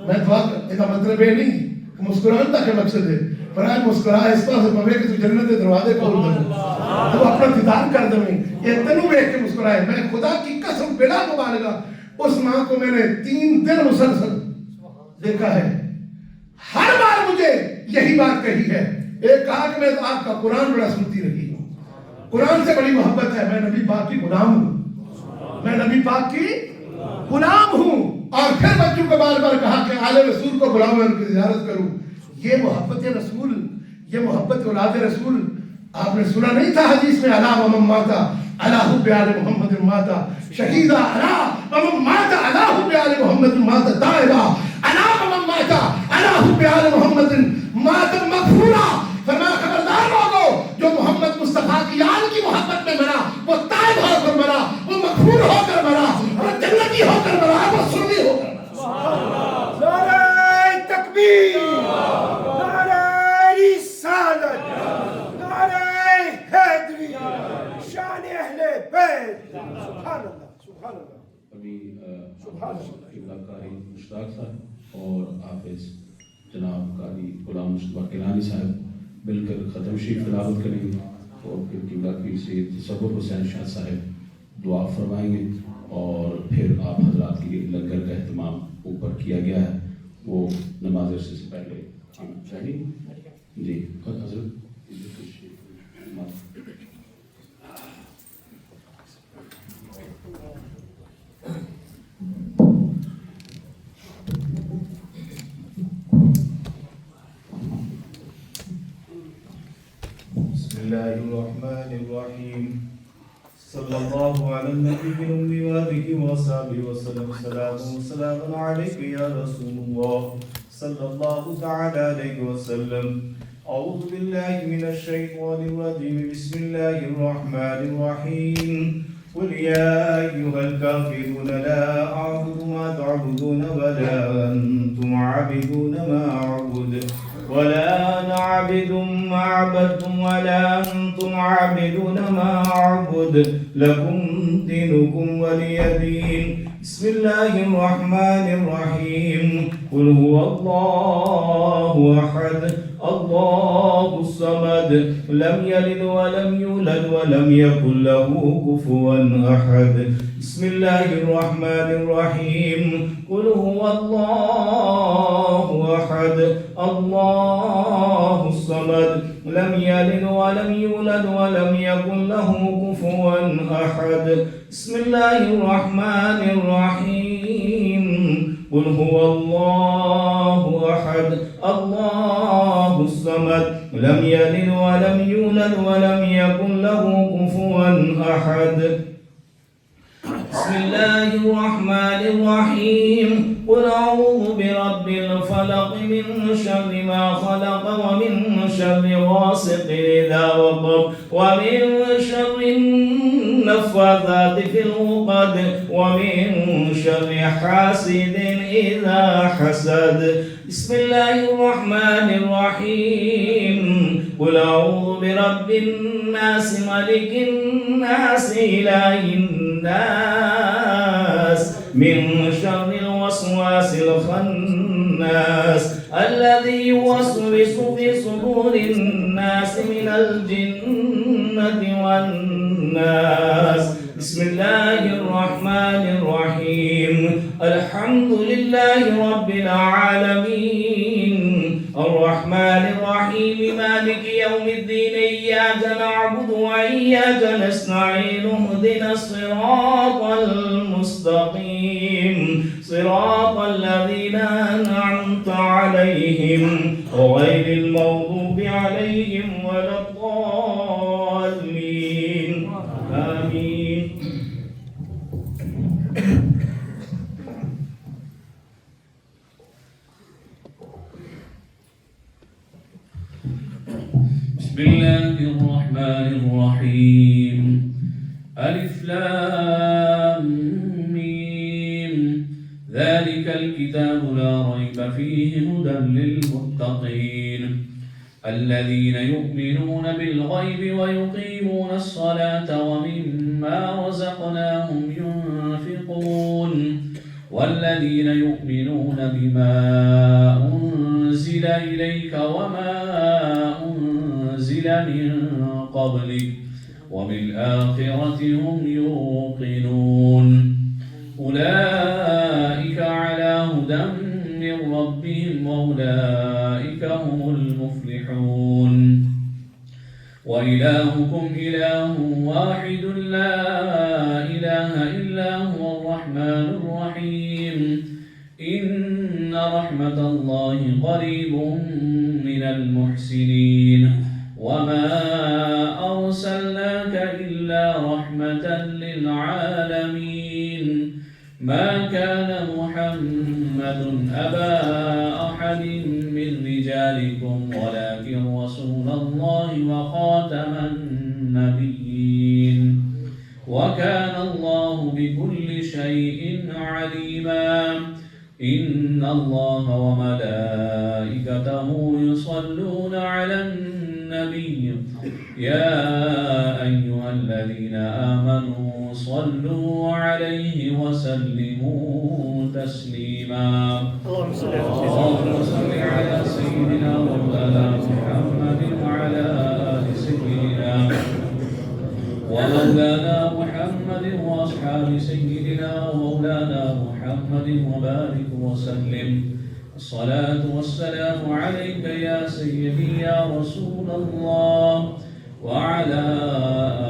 میں دعا کر, اس کا مطلب یہ نہیں کہ مسکرانا تک مقصد ہے, پر آج مسکرا اس طرح سے پوے کہ تو جنت کے دروازے کھول دے, تو اپنا دیدار کر دے. یہ تینوں ویکھ کے مسکرائے. میں خدا کی قسم بلا مبالغہ اس ماں کو میں نے 3 دن مسلسل دیکھا ہے. ہر بار مجھے یہی بات کہی ہے, ایک کہا کہ میں آپ کا قرآن بڑا سنتی رہی ہوں, قرآن سے بڑی محبت ہے, میں نبی پاک کی غلام ہوں. میں نبی پاک کی غلام ہوں.
اور پھر بچوں کو بار بار کہا کہ آل رسول کو بلاؤ میں ان کی زیارت کروں.
یہ محبت رسول، یہ محبت اولاد رسول. آپ نے سنا نہیں تھا حدیث میں الا ومن مات علی حب آل محمد مات شہیدا، الا ومن مات علی حب آل محمد مات تائبا، الا ومن مات علی حب آل محمد مات مغفورا. فرمایا خبردار لوگو، جو محمد مصطفیٰ کی آل کی محبت میں مرا وہ تائب ہو کر مرا، وہ مغفور ہو کر مرا، وہ جنتی ہو کر مرا، وہ سنی ہو کر مرا.
نعرہ تکبیر، نعرہ رسالت، نعرہ حیدری، شان اہل بیت. سبحان اللہ، سبحان اللہ.
ابھی قبلہ قاری مشتاق صاحب اور حافظ جناب قاری غلام مصطفیٰ کیلانی صاحب مل کر ختم شریف تلاوت کریں گے اور پھر قبلہ پیر سید تصور حسین شاہ صاحب دعا فرمائیں گے اور پھر آپ حضرات کے لیے لنگر کا اہتمام اوپر کیا گیا ہے، وہ نماز عصر سے پہلے چاہیے. جی حضرت
بسم الله الرحمن الرحيم. صلى الله على النبي الأمي وآله وصحبه وسلم. صلاة وسلام عليك يا رسول الله صلى الله تعالى عليه وسلم. أعوذ بالله من الشيطان الرجيم. بسم الله الرحمن الرحيم. قل يا أيها الكافرون لا أعبد ما تعبدون ولا أنتم عابدون ما أعبد ولا أنا عابد ما عبدتم ولا أنتم عابدون ما أعبد لكم دينكم ولي دين. بسم الله الرحمن الرحيم. قل هو الله أحد الله الصمد لم يلد ولم يولد ولم يكن له كفوا أحد. بسم الله الرحمن الرحيم. قل هو الله أحد الله الصمد لم يلد ولم يولد ولم يكن له كفوا أحد. بسم الله الرحمن الرحيم. قل هو الله أحد الله الصمد لم يلد ولم يولد ولم يكن له كفوا أحد. بسم الله الرحمن الرحيم. قل أعوذ برب الفلق من شر ما خلق ومن شر غاسق إذا وقب ومن شر النفاثات في العقد ومن شر حاسد إذا حسد. بسم الله الرحمن الرحيم. قل أعوذ برب الناس ملك الناس إله الناس من شر الوسواس الخناس الذي يوسوس في صدور الناس من الجنة والناس. بسم الله الرحمن الرحيم. الحمد لله رب العالمين الرحمن الرحيم مالك يوم الدين إياك نعبد وإياك نستعين اهدنا الصراط المستقيم صراط الذين أنعمت عليهم غير المغضوب عليهم ولا الضالين. آمين.
بسم الله الرحمن الرحيم. ألف لام ميم. ذلك الكتاب لا ريب فيه هدى للمتقين الذين يؤمنون بالغيب ويقيمون الصلاة ومما رزقناهم ينفقون والذين يؤمنون بما أنزل إليك وما أنزل من قبلك وبالآخرة هم يوقنون أولئك على هدى من ربهم وأولئك هم المفلحون. وإلهكم إله واحد لا إله إلا
الرحمن الرحيم إن رحمة الله قريب من المحسنين وما أرسلناك إلا رحمة للعالمين ما كان محمد أبا أحد من رجالكم ولكن رسول الله وخاتم النبيين وكان الله بكل شيء عليما إن الله وملائكته يصلون على النبي يا أيها الذين آمنوا صلوا عليه وسلموا تسليما اللهم صل على سيدنا مولانا محمد وعلى آل سيدنا ومولانا محمد وأصحاب سيدنا ومولانا محمد وبارك وسلم الصلاة والسلام عليك يا سيدي يا رسول الله وعلى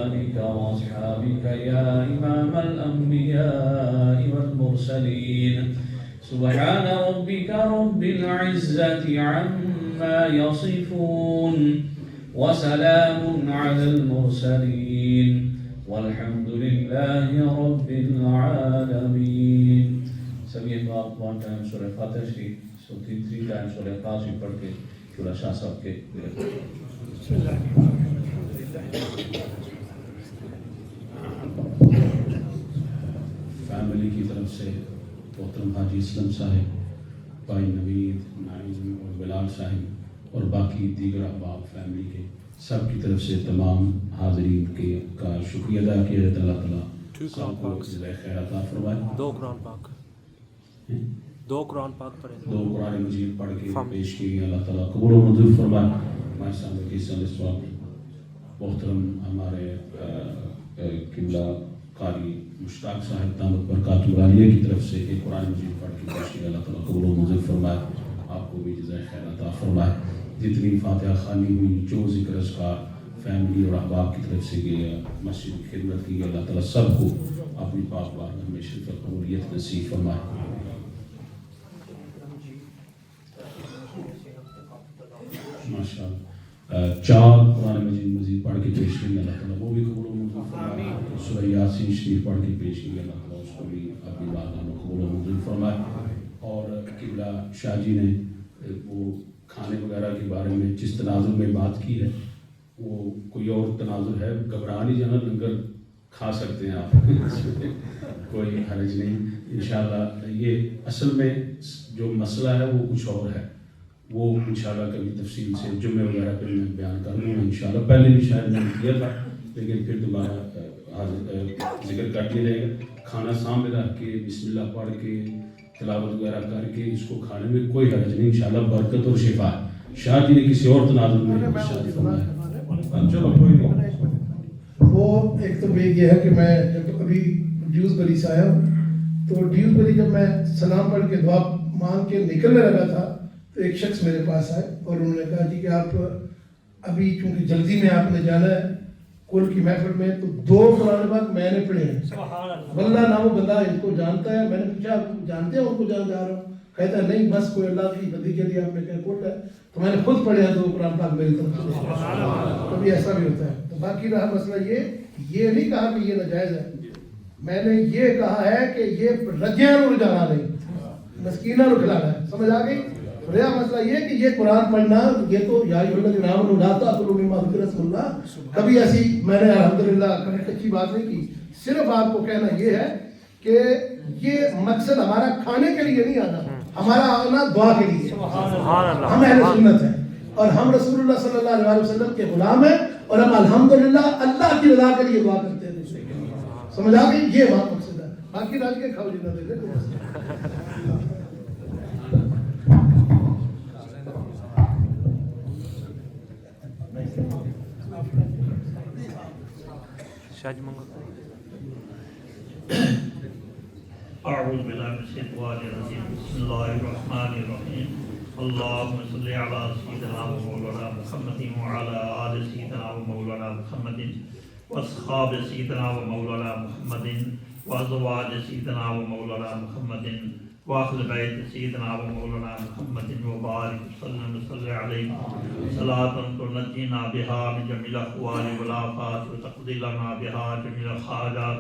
آلك وأصحابك يا إمام الأنبياء والمرسلين سبحان ربك رب العزة عما يصفون وسلام على المرسلين والحمد لله رب العالمين. سبھی احباب 1 time سورہ فاتحہ شریف 3 times سورہ اخلاص بھی پڑھ کے شورا شاہ صاحب کے فیملی کی طرف سے محترم حاجی اسلم صاحب، بھائی نوید، نعیم اور بلال صاحب اور باقی دیگر احباب فیملی کے سب کی طرف سے تمام حاضرین کے کا شکریہ ادا کیا جاتا ہے. اللہ تعالیٰ سب کو جزائے خیر عطا فرمائے.
2 قرآن پاک 2 قرآن پاک پڑھے
2 قرآن مجید پڑھ کے پیش کی گئی. اللہ تعالیٰ قبول و منظور فرمائے. ہمارے سامنے کی سنس وقت محترم ہمارے قبلہ قاری مشتاق صاحب دامت برکاتہ العالیہ کی طرف سے ایک قرآن مجید پڑھ کے پیش کی. اللہ تعالیٰ قبول و منظور فرمائے. آپ کو بھی جزائے خیر عطا فرمائے. جتنی فاتحہ خوانی ہوئی، جو ذکر اذکار فیملی اور احباب کی طرف سے گیا، مسجد کی خدمت کی گئی، اللہ تعالیٰ سب کو اپنی پاک بارگاہ میں شرکت قبولیت نصیب فرمائے. ماشاء اللہ 4 قرآن مجید پڑھ کے پیش کی. اللہ تعالیٰ وہ بھی قبول و منظور فرمائے. سورہ یاسین شریف پڑھ کے پیش کی. اللہ تعالیٰ اس کو بھی اپنی بارگاہ میں قبول و منظور فرمائے. اور قبلہ شاہ جی نے وہ کھانے وغیرہ کے بارے میں جس تناظر میں بات کی ہے، وہ کوئی اور تناظر ہے، گھبرا نہیں جانا، لنگر کھا سکتے ہیں آپ کوئی حرج نہیں. انشاءاللہ یہ اصل میں جو مسئلہ ہے وہ کچھ اور ہے، وہ انشاءاللہ کبھی تفصیل سے جمعے وغیرہ پہ میں بیان کر لوں گا انشاءاللہ. پہلے بھی شاید میں نے کیا تھا لیکن پھر دوبارہ ذکر کر دیا جائے گا. کھانا سامنے رکھ کے بسم اللہ پڑھ کے تلاوت وغیرہ کر کے اس کو کھانے میں کوئی حرج نہیں. انشاءاللہ برکت اور شفا. شاہ جی نے کسی اور تناظر میں شادی فرمایا. چلو کوئی نہیں.
وہ ایک تو یہ ہے کہ میں جب ابھی ڈیوز بری سے آیا ہوں تو ڈیوز بری جب میں سلام پڑھ کے دعا مانگ کے نکلنے لگا تھا تو ایک شخص میرے پاس آئے اور انہوں نے کہا جی کہ آپ ابھی چونکہ جلدی میں آپ نے جانا ہے کل کی محفل میں تو 2 قرآن پاک میں نے پڑھے ہیں. واللہ نہ وہ بندہ ان کو جانتا ہے. میں نے پوچھا آپ جانتے ہیں ان کو جان جا رہا ہوں؟ کہتا ہے نہیں بس کوئی اللہ کی بندی کے لیے آپ نے کہا کوٹ ہے تو میں نے خود پڑھے ہیں 2 قرآن پاک میری طرف سے. کبھی ایسا بھی ہوتا ہے. تو باقی رہا مسئلہ یہ نہیں کہا کہ یہ ناجائز ہے. میں نے یہ کہا ہے کہ یہ رجیاں رو جانا نہیں، مسکینہ رو کھلانا ہے. سمجھ آ گئی؟ رہا مسئلہ یہ کہ یہ قرآن پڑھنا یہ تو یا الذین آمنوا لا تأکلوا مما ذکر اسم اللہ، کبھی ایسی میں نے الحمدللہ کبھی کچی بات نہیں کی. صرف آپ کو کہنا یہ ہے کہ یہ مقصد ہمارا کھانے کے لیے نہیں آنا، ہمارا آنا دعا کے لیے. ہم اہل سنت ہیں اور ہم رسول اللہ صلی اللہ علیہ وسلم کے غلام ہیں اور ہم الحمدللہ اللہ کی رضا کے لیے دعا کرتے ہیں. سمجھ آ گئی؟ یہ بات مقصد ہے. باقی راج کے کھاؤ جنہ دے لے.
أعوذ بالله من الشيطان الرجيم بسم الله الرحمن الرحيم اللهم صل على سيدنا ومولانا محمد وعلى آل سيدنا ومولانا محمد وأصحاب سيدنا ومولانا محمد
وأزواج سيدنا ومولانا محمد وأهل بيت سيدنا ومولانا محمد وبارك وسلم عليه صلاة تنجينا بها من جميع الأحوال والآفات وتقضي لنا بها جميع الحاجات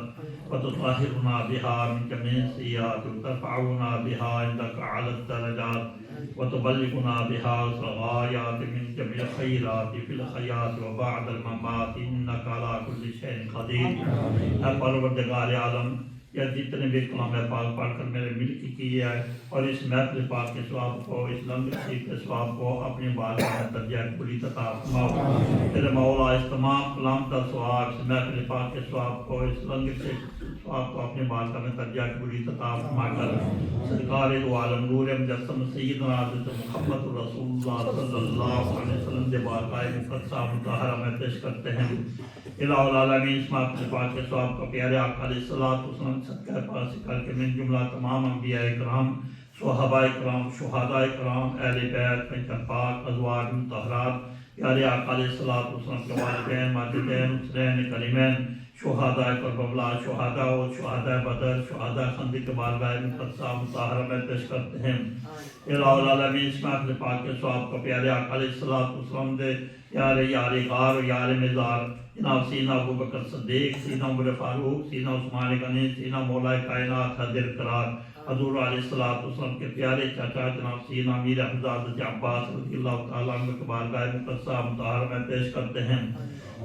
وتطهرنا بها من جميع السيئات وترفعنا بها عندك على الدرجات وتبلغنا بها الغايات من جميع الخيرات في الحياة وبعد الممات إنك على كل شيء قدير. اے پروردگار عالم، یا جتنے بھی کلام پاک پڑھ کر میرے ملک کیے ہے اور اس محفل پاک کے ثواب کو، اس لنگر شریف کے ثواب کو اپنی بارگاہ میں درجہ قبولی عطا فرماؤ. تیرے مولا اس تمام کلام کا ثواب، اس محفل پاک کے ثواب کو، اس لنگر شریف کے ثواب کو اپنی بارگاہ میں درجہ قبولی عطا فرما کر سرکار دو عالم نور مجسم سیدنا حضرت محمد رسول اللہ صلی اللہ علیہ وسلم کے بارگاہ مقدسہ مطہرہ میں پیش کرتے ہیں. الہ العالمین اس محفل پاک کے ثواب کو پیارے آقا علیہ الصلوۃ والسلام صدقہ پاس کر کے من جملہ تمام انبیاء کرام، صحابہ کرام، شہداء کرام، اہل بیت، پیغمبر پاک، ازواج مطہرات، پیارے آقا علیہ الصلوۃ والسلام کے والدین، ماجدین، حسنین، کریمین، شہداء کربلا، شہداء احد، شہداء بدر، شہداء خندق کے بارگاہ مقدسہ مطہرہ میں پیش کرتے ہیں. الہ العالمین اس محفل پاک کے ثواب کو پیارے آقا علیہ الصلوۃ والسلام دے یار غار و یار مزار جناب سیدنا ابوبکر صدیق، سیدنا عمر فاروق، سیدنا عثمان غنی، سیدنا مولا کائنات حاضر قرار حضور علیہ الصلوۃ والسلام کے پیارے چاچا جناب سیدنا امیر حمزہ حضرت عباس رضی اللہ تعالیٰ عنہ کے بارگاہ مقدسہ مطہرہ میں پیش کرتے ہیں.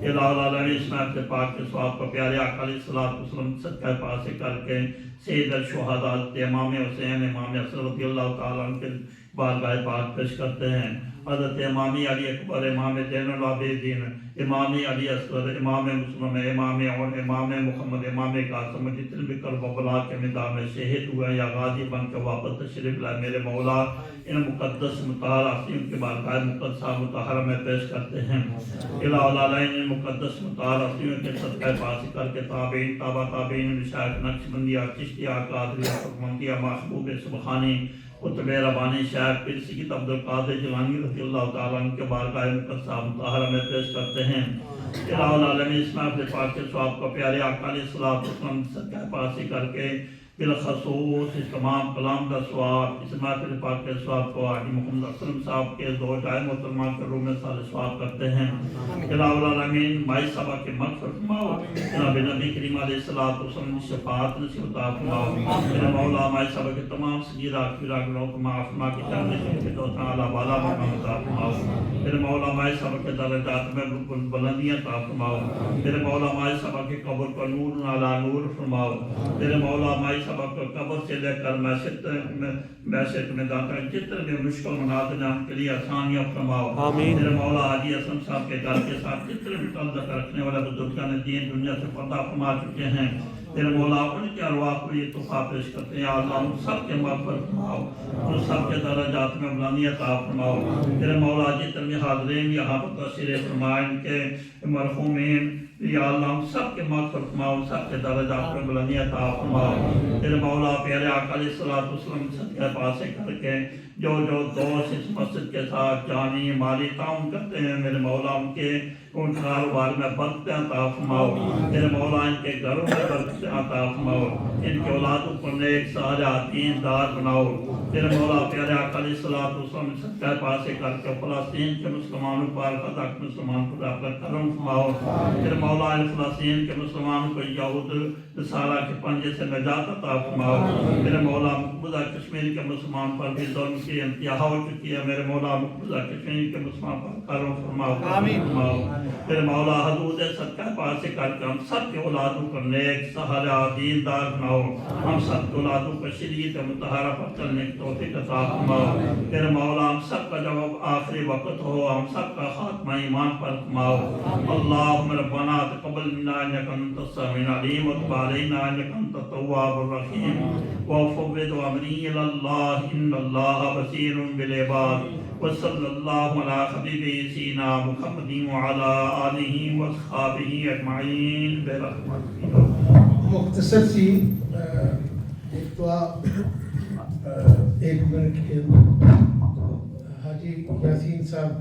الہ العالمین اس محفل پاک کے ثواب کو پیارے آقا علیہ الصلوۃ والسلام صدقہ پاس کر کے سید الشہداء امام حسین، امام حسن رضی اللہ تعالیٰ عنہ کے بارگاہ پاک پیش کرتے ہیں. حضرت امامی علی اکبر، امام زین العابدین، امامی علی اصغر، امام مسلم، امام عون، امام محمد، امام قاسم، جتنے بھی کربلا کے میدان میں شہید ہوئے یا غازی بن کے واپس تشریف لائے، میرے مولا ان مقدس مطہر آسین کے بارگاہ مقدسہ مطہرہ میں پیش کرتے ہیں. الہ العالمین ان مقدس مطہر آسین کے صدقہ پاس کر کے تابعین، تابع تابعین، مشایخ نقشبندیہ، چشتیہ، قادریہ، ترکمندیہ، محبوب سبحانی، قطب ربانی، شیخ پیر سید عبدالقادر جیلانی رضی اللہ تعالیٰ عنہ کے بارگاہ مقدسہ مطہرہ میں پیش کرتے ہیں. الہ العالمین اس محفل پاک کے ثواب کو پیارے آقا علیہ الصلوۃ والسلام صدقہ پاس کر کے بالخصوص اس تمام کلام کا ثواب، اس محفل پاک کے ثواب کو حاجی محمد اسلم صاحب کے زوجہ محترمہ کے روح میں سال ثواب کرتے ہیں. الہ العالمین مائی صاحبہ کے مغفرت فرماؤ، جناب نبی کریم علیہ الصلوۃ والسلام شفاعت نصیب عطا فرماؤ. میرے مولا مائی صاحبہ کے تمام صغیرہ کبیرہ گناہوں کو معاف فرما کے جنت کے اعلیٰ بالا مقام عطا فرماؤ. میرے مولا مائی صاحبہ کے درجات میں بلندیاں عطا فرماؤ. میرے مولا مائی صاحبہ کے قبر پر نور علی نور فرماؤ. میرے مولا مائی صاحبہ کو قبر سے لے کر معیشت میں داخل جتنے بھی مشکل مناظر ہیں ہم کے لیے آسانیاں فرماؤ. میرے مولا حاجی اسلم صاحب کے گھر کے ساتھ جتنے بھی تعلق رکھنے والے بزرگان دین دنیا سے پردہ فرما چکے ہیں، میرے مولا ان کے ارواح کو یہ تحفہ پیش کرتے ہیں. یا اللہ ان سب کے مغفرت فرماؤ، ان سب کے درجات میں بلندی عطا فرماؤ. میرے مولا جتنے بھی حاضرین یہاں پر تشریف فرمائے ان کے مرحومین، یا اللہ ہم سب کے مغفرت فرماؤ، سب کے درجات میں بلندی عطا فرماؤ. میرے مولا پیارے آقا علیہ الصلوۃ والسلام صدقہ پاس کر کے جو دوست اس مسجد کے ساتھ جانی مالی تعاون کرتے ہیں، میرے مولا ان کاروبار میں برکتیں عطا فرماؤ. میرے مولا ان کے گھروں میں برکتیں عطا فرماؤ، ان کے اولادوں کو نیک صالح دیندار بناؤ. میرے مولا پیارے آقا علیہ الصلوۃ والسلام صدقہ پاس کر کے فلسطین کے مسلمانوں پر غزہ کے مسلمان کو اپنا کرم فرماؤ. میرے مولا فلسطین کے مسلمانوں کو یہود نصارہ کے پنجے سے نجات عطا فرماؤ. میرے مولا مقبوضہ کشمیر کے مسلمان پر بھی ظلم کی انتہا ہو چکی ہے، میرے مولا مقبوضہ کشمیر کے مسلمان پر کرم فرماؤ. میرے مولا حدود صدقہ پاس کر کے ہم سب کے اولادوں کو نیک صالح دیندار بناؤ. ہم سب کے اولادوں کو شریعت مطہرہ پر چلنے کی توفیق عطا فرماؤ. میرے مولا ہم سب کا جب آخری وقت ہو ہم سب کا خاتمہ ایمان پر فرماؤ. اللہم ربنا تقبل منا انک انت السمیع العلیم وتب علینا انک انت التواب الرحیم وفوض امری الی اللہ ان اللہ بصیر بالعباد. وصلی اللہ علی حبیبہ سیدنا محمد وعلی آلہ واصحابہ اجمعین برحمتہ.
مختصر سی ایک دعا 1 منٹ کے حاجی یاسین صاحب،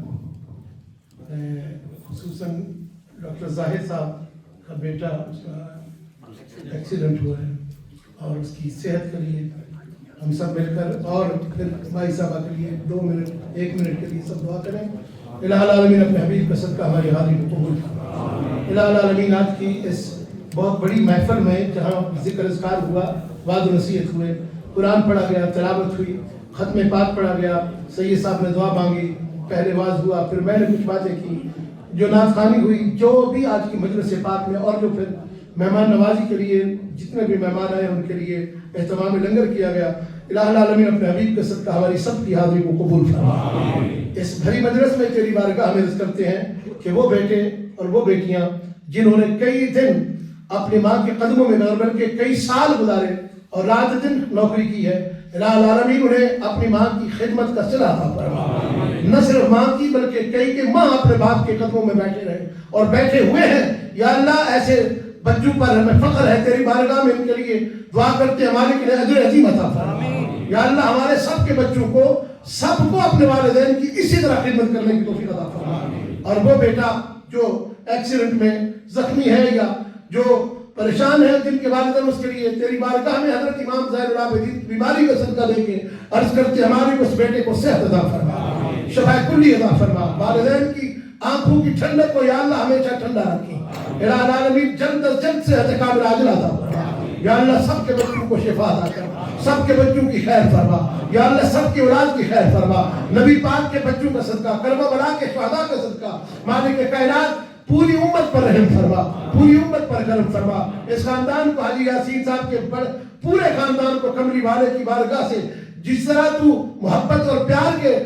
خصوصاً ڈاکٹر ظاہر صاحب کا بیٹا اس کا ایکسیڈنٹ ہوا ہے. اور اس کی صحت کے لیے ہم سب مل کر اور پھر مائی صاحبہ کے لیے 2 منٹ 1 منٹ کے لیے سب دعا کریں. الہ العالمین اپنے حبیب کا صدقہ ہماری حاضری کو قبول فرمائے. الہ العالمین آج کی اس بہت بڑی محفل میں جہاں ذکر اذکار ہوا، وعظ و نصیحت ہوئے، قرآن پڑھا گیا، تلاوت ہوئی، ختم پاک پڑھا گیا، سید صاحب نے دعا مانگی، پہلے واز ہوا، پھر میں نے کچھ باتیں کی، جو نعت خوانی ہوئی، جو بھی آج کی مجلس پاک میں، اور جو پھر مہمان نوازی کے لیے جتنے بھی مہمان آئے ان کے لیے اہتمام لنگر کیا گیا. الہ العالمین اپنے حبیب کے صدقہ ہماری سب کی حاضری کو قبول فرمائے. اس بھری مجلس میں تیری بارگاہ میں عرض کرتے ہیں کہ وہ بیٹے اور وہ بیٹیاں جنہوں نے کئی دن اپنی ماں کے قدموں میں نہ بلکہ کئی سال گزارے اور رات دن نوکری کی ہے، الہ العالمین انہیں اپنی ماں کی خدمت کا صلہ عطا فرمائے. نہ صرف ماں کی بلکہ کئی کے ماں اپنے باپ کے قدموں میں بیٹھے رہے اور بیٹھے ہوئے ہیں. یا اللہ ایسے بچوں پر ہمیں فخر ہے، تیری بارگاہ میں ان کے لیے دعا کرتے ہمارے کے لیے اجر عظیم عطا فرما. یا اللہ ہمارے سب کے بچوں کو سب کو اپنے والدین کی اسی طرح خدمت کرنے کی توفیق عطا فرما. اور وہ بیٹا جو ایکسیڈنٹ میں زخمی ہے یا جو پریشان ہے، جن کے والدین اس کے لیے تیری بارگاہ میں حضرت امام زین العابدین بیماری کا صدقہ لے کے عرض کرتے ہمارے اس بیٹے کو صحت عطا فرما، شفا کلی عطا فرما. والدین کی آنکھوں کی ٹھنڈک کو یا اللہ ہمیشہ ٹھنڈا رکھی. الہ العالمین جلد از جلد صحت کاملہ عاجلہ عطا فرما. یا اللہ سب کے بچوں کو شفا عطا فرما، سب کے بچوں کی خیر فرما. یا اللہ سب کی اولاد کی خیر فرما. نبی پاک کے بچوں کا صدقہ، کربلا کے شہداء کا صدقہ، مالک کائنات پوری امت پر رحم فرما، پوری امت پر کرم فرما. اس خاندان کو حاجی یاسین صاحب کے پورے خاندان کو کمری والے کی بارگاہ سے جس طرح تو محبت اور پیار کے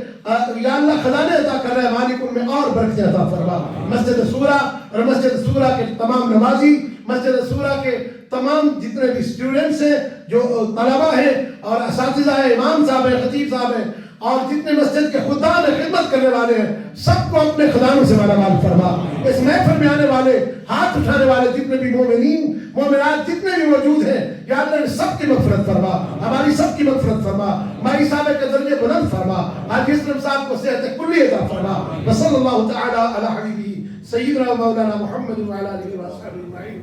یا اللہ خزانے عطا کر رہا ہے، مالک ان میں اور برکتیں عطا فرما. مسجد سورہ اور مسجد سورہ کے تمام نمازی، مسجد سورہ کے تمام جتنے بھی اسٹوڈنٹس ہیں، جو طلبہ ہیں اور اساتذہ ہیں، امام صاحب ہیں، خطیب صاحب ہیں، اور جتنے مسجد کے خدام ہیں، خدمت کرنے والے ہیں، سب کو اپنے خزانوں سے مالا مال فرما. اس محفل میں آنے والے، ہاتھ اٹھانے والے جتنے بھی مومنین مومنات جتنے بھی موجود ہیں، یا اللہ سب کی مغفرت فرما، ہماری سب کی مغفرت فرما. مائی صاحب کے درجے بلند فرما. حاجی اسلم صاحب کو صحت کلی عطا فرما. وصلی اللہ تعالی علی حبیبہ سیدنا مولانا محمد وعلی آلہ وصحبہ اجمعین.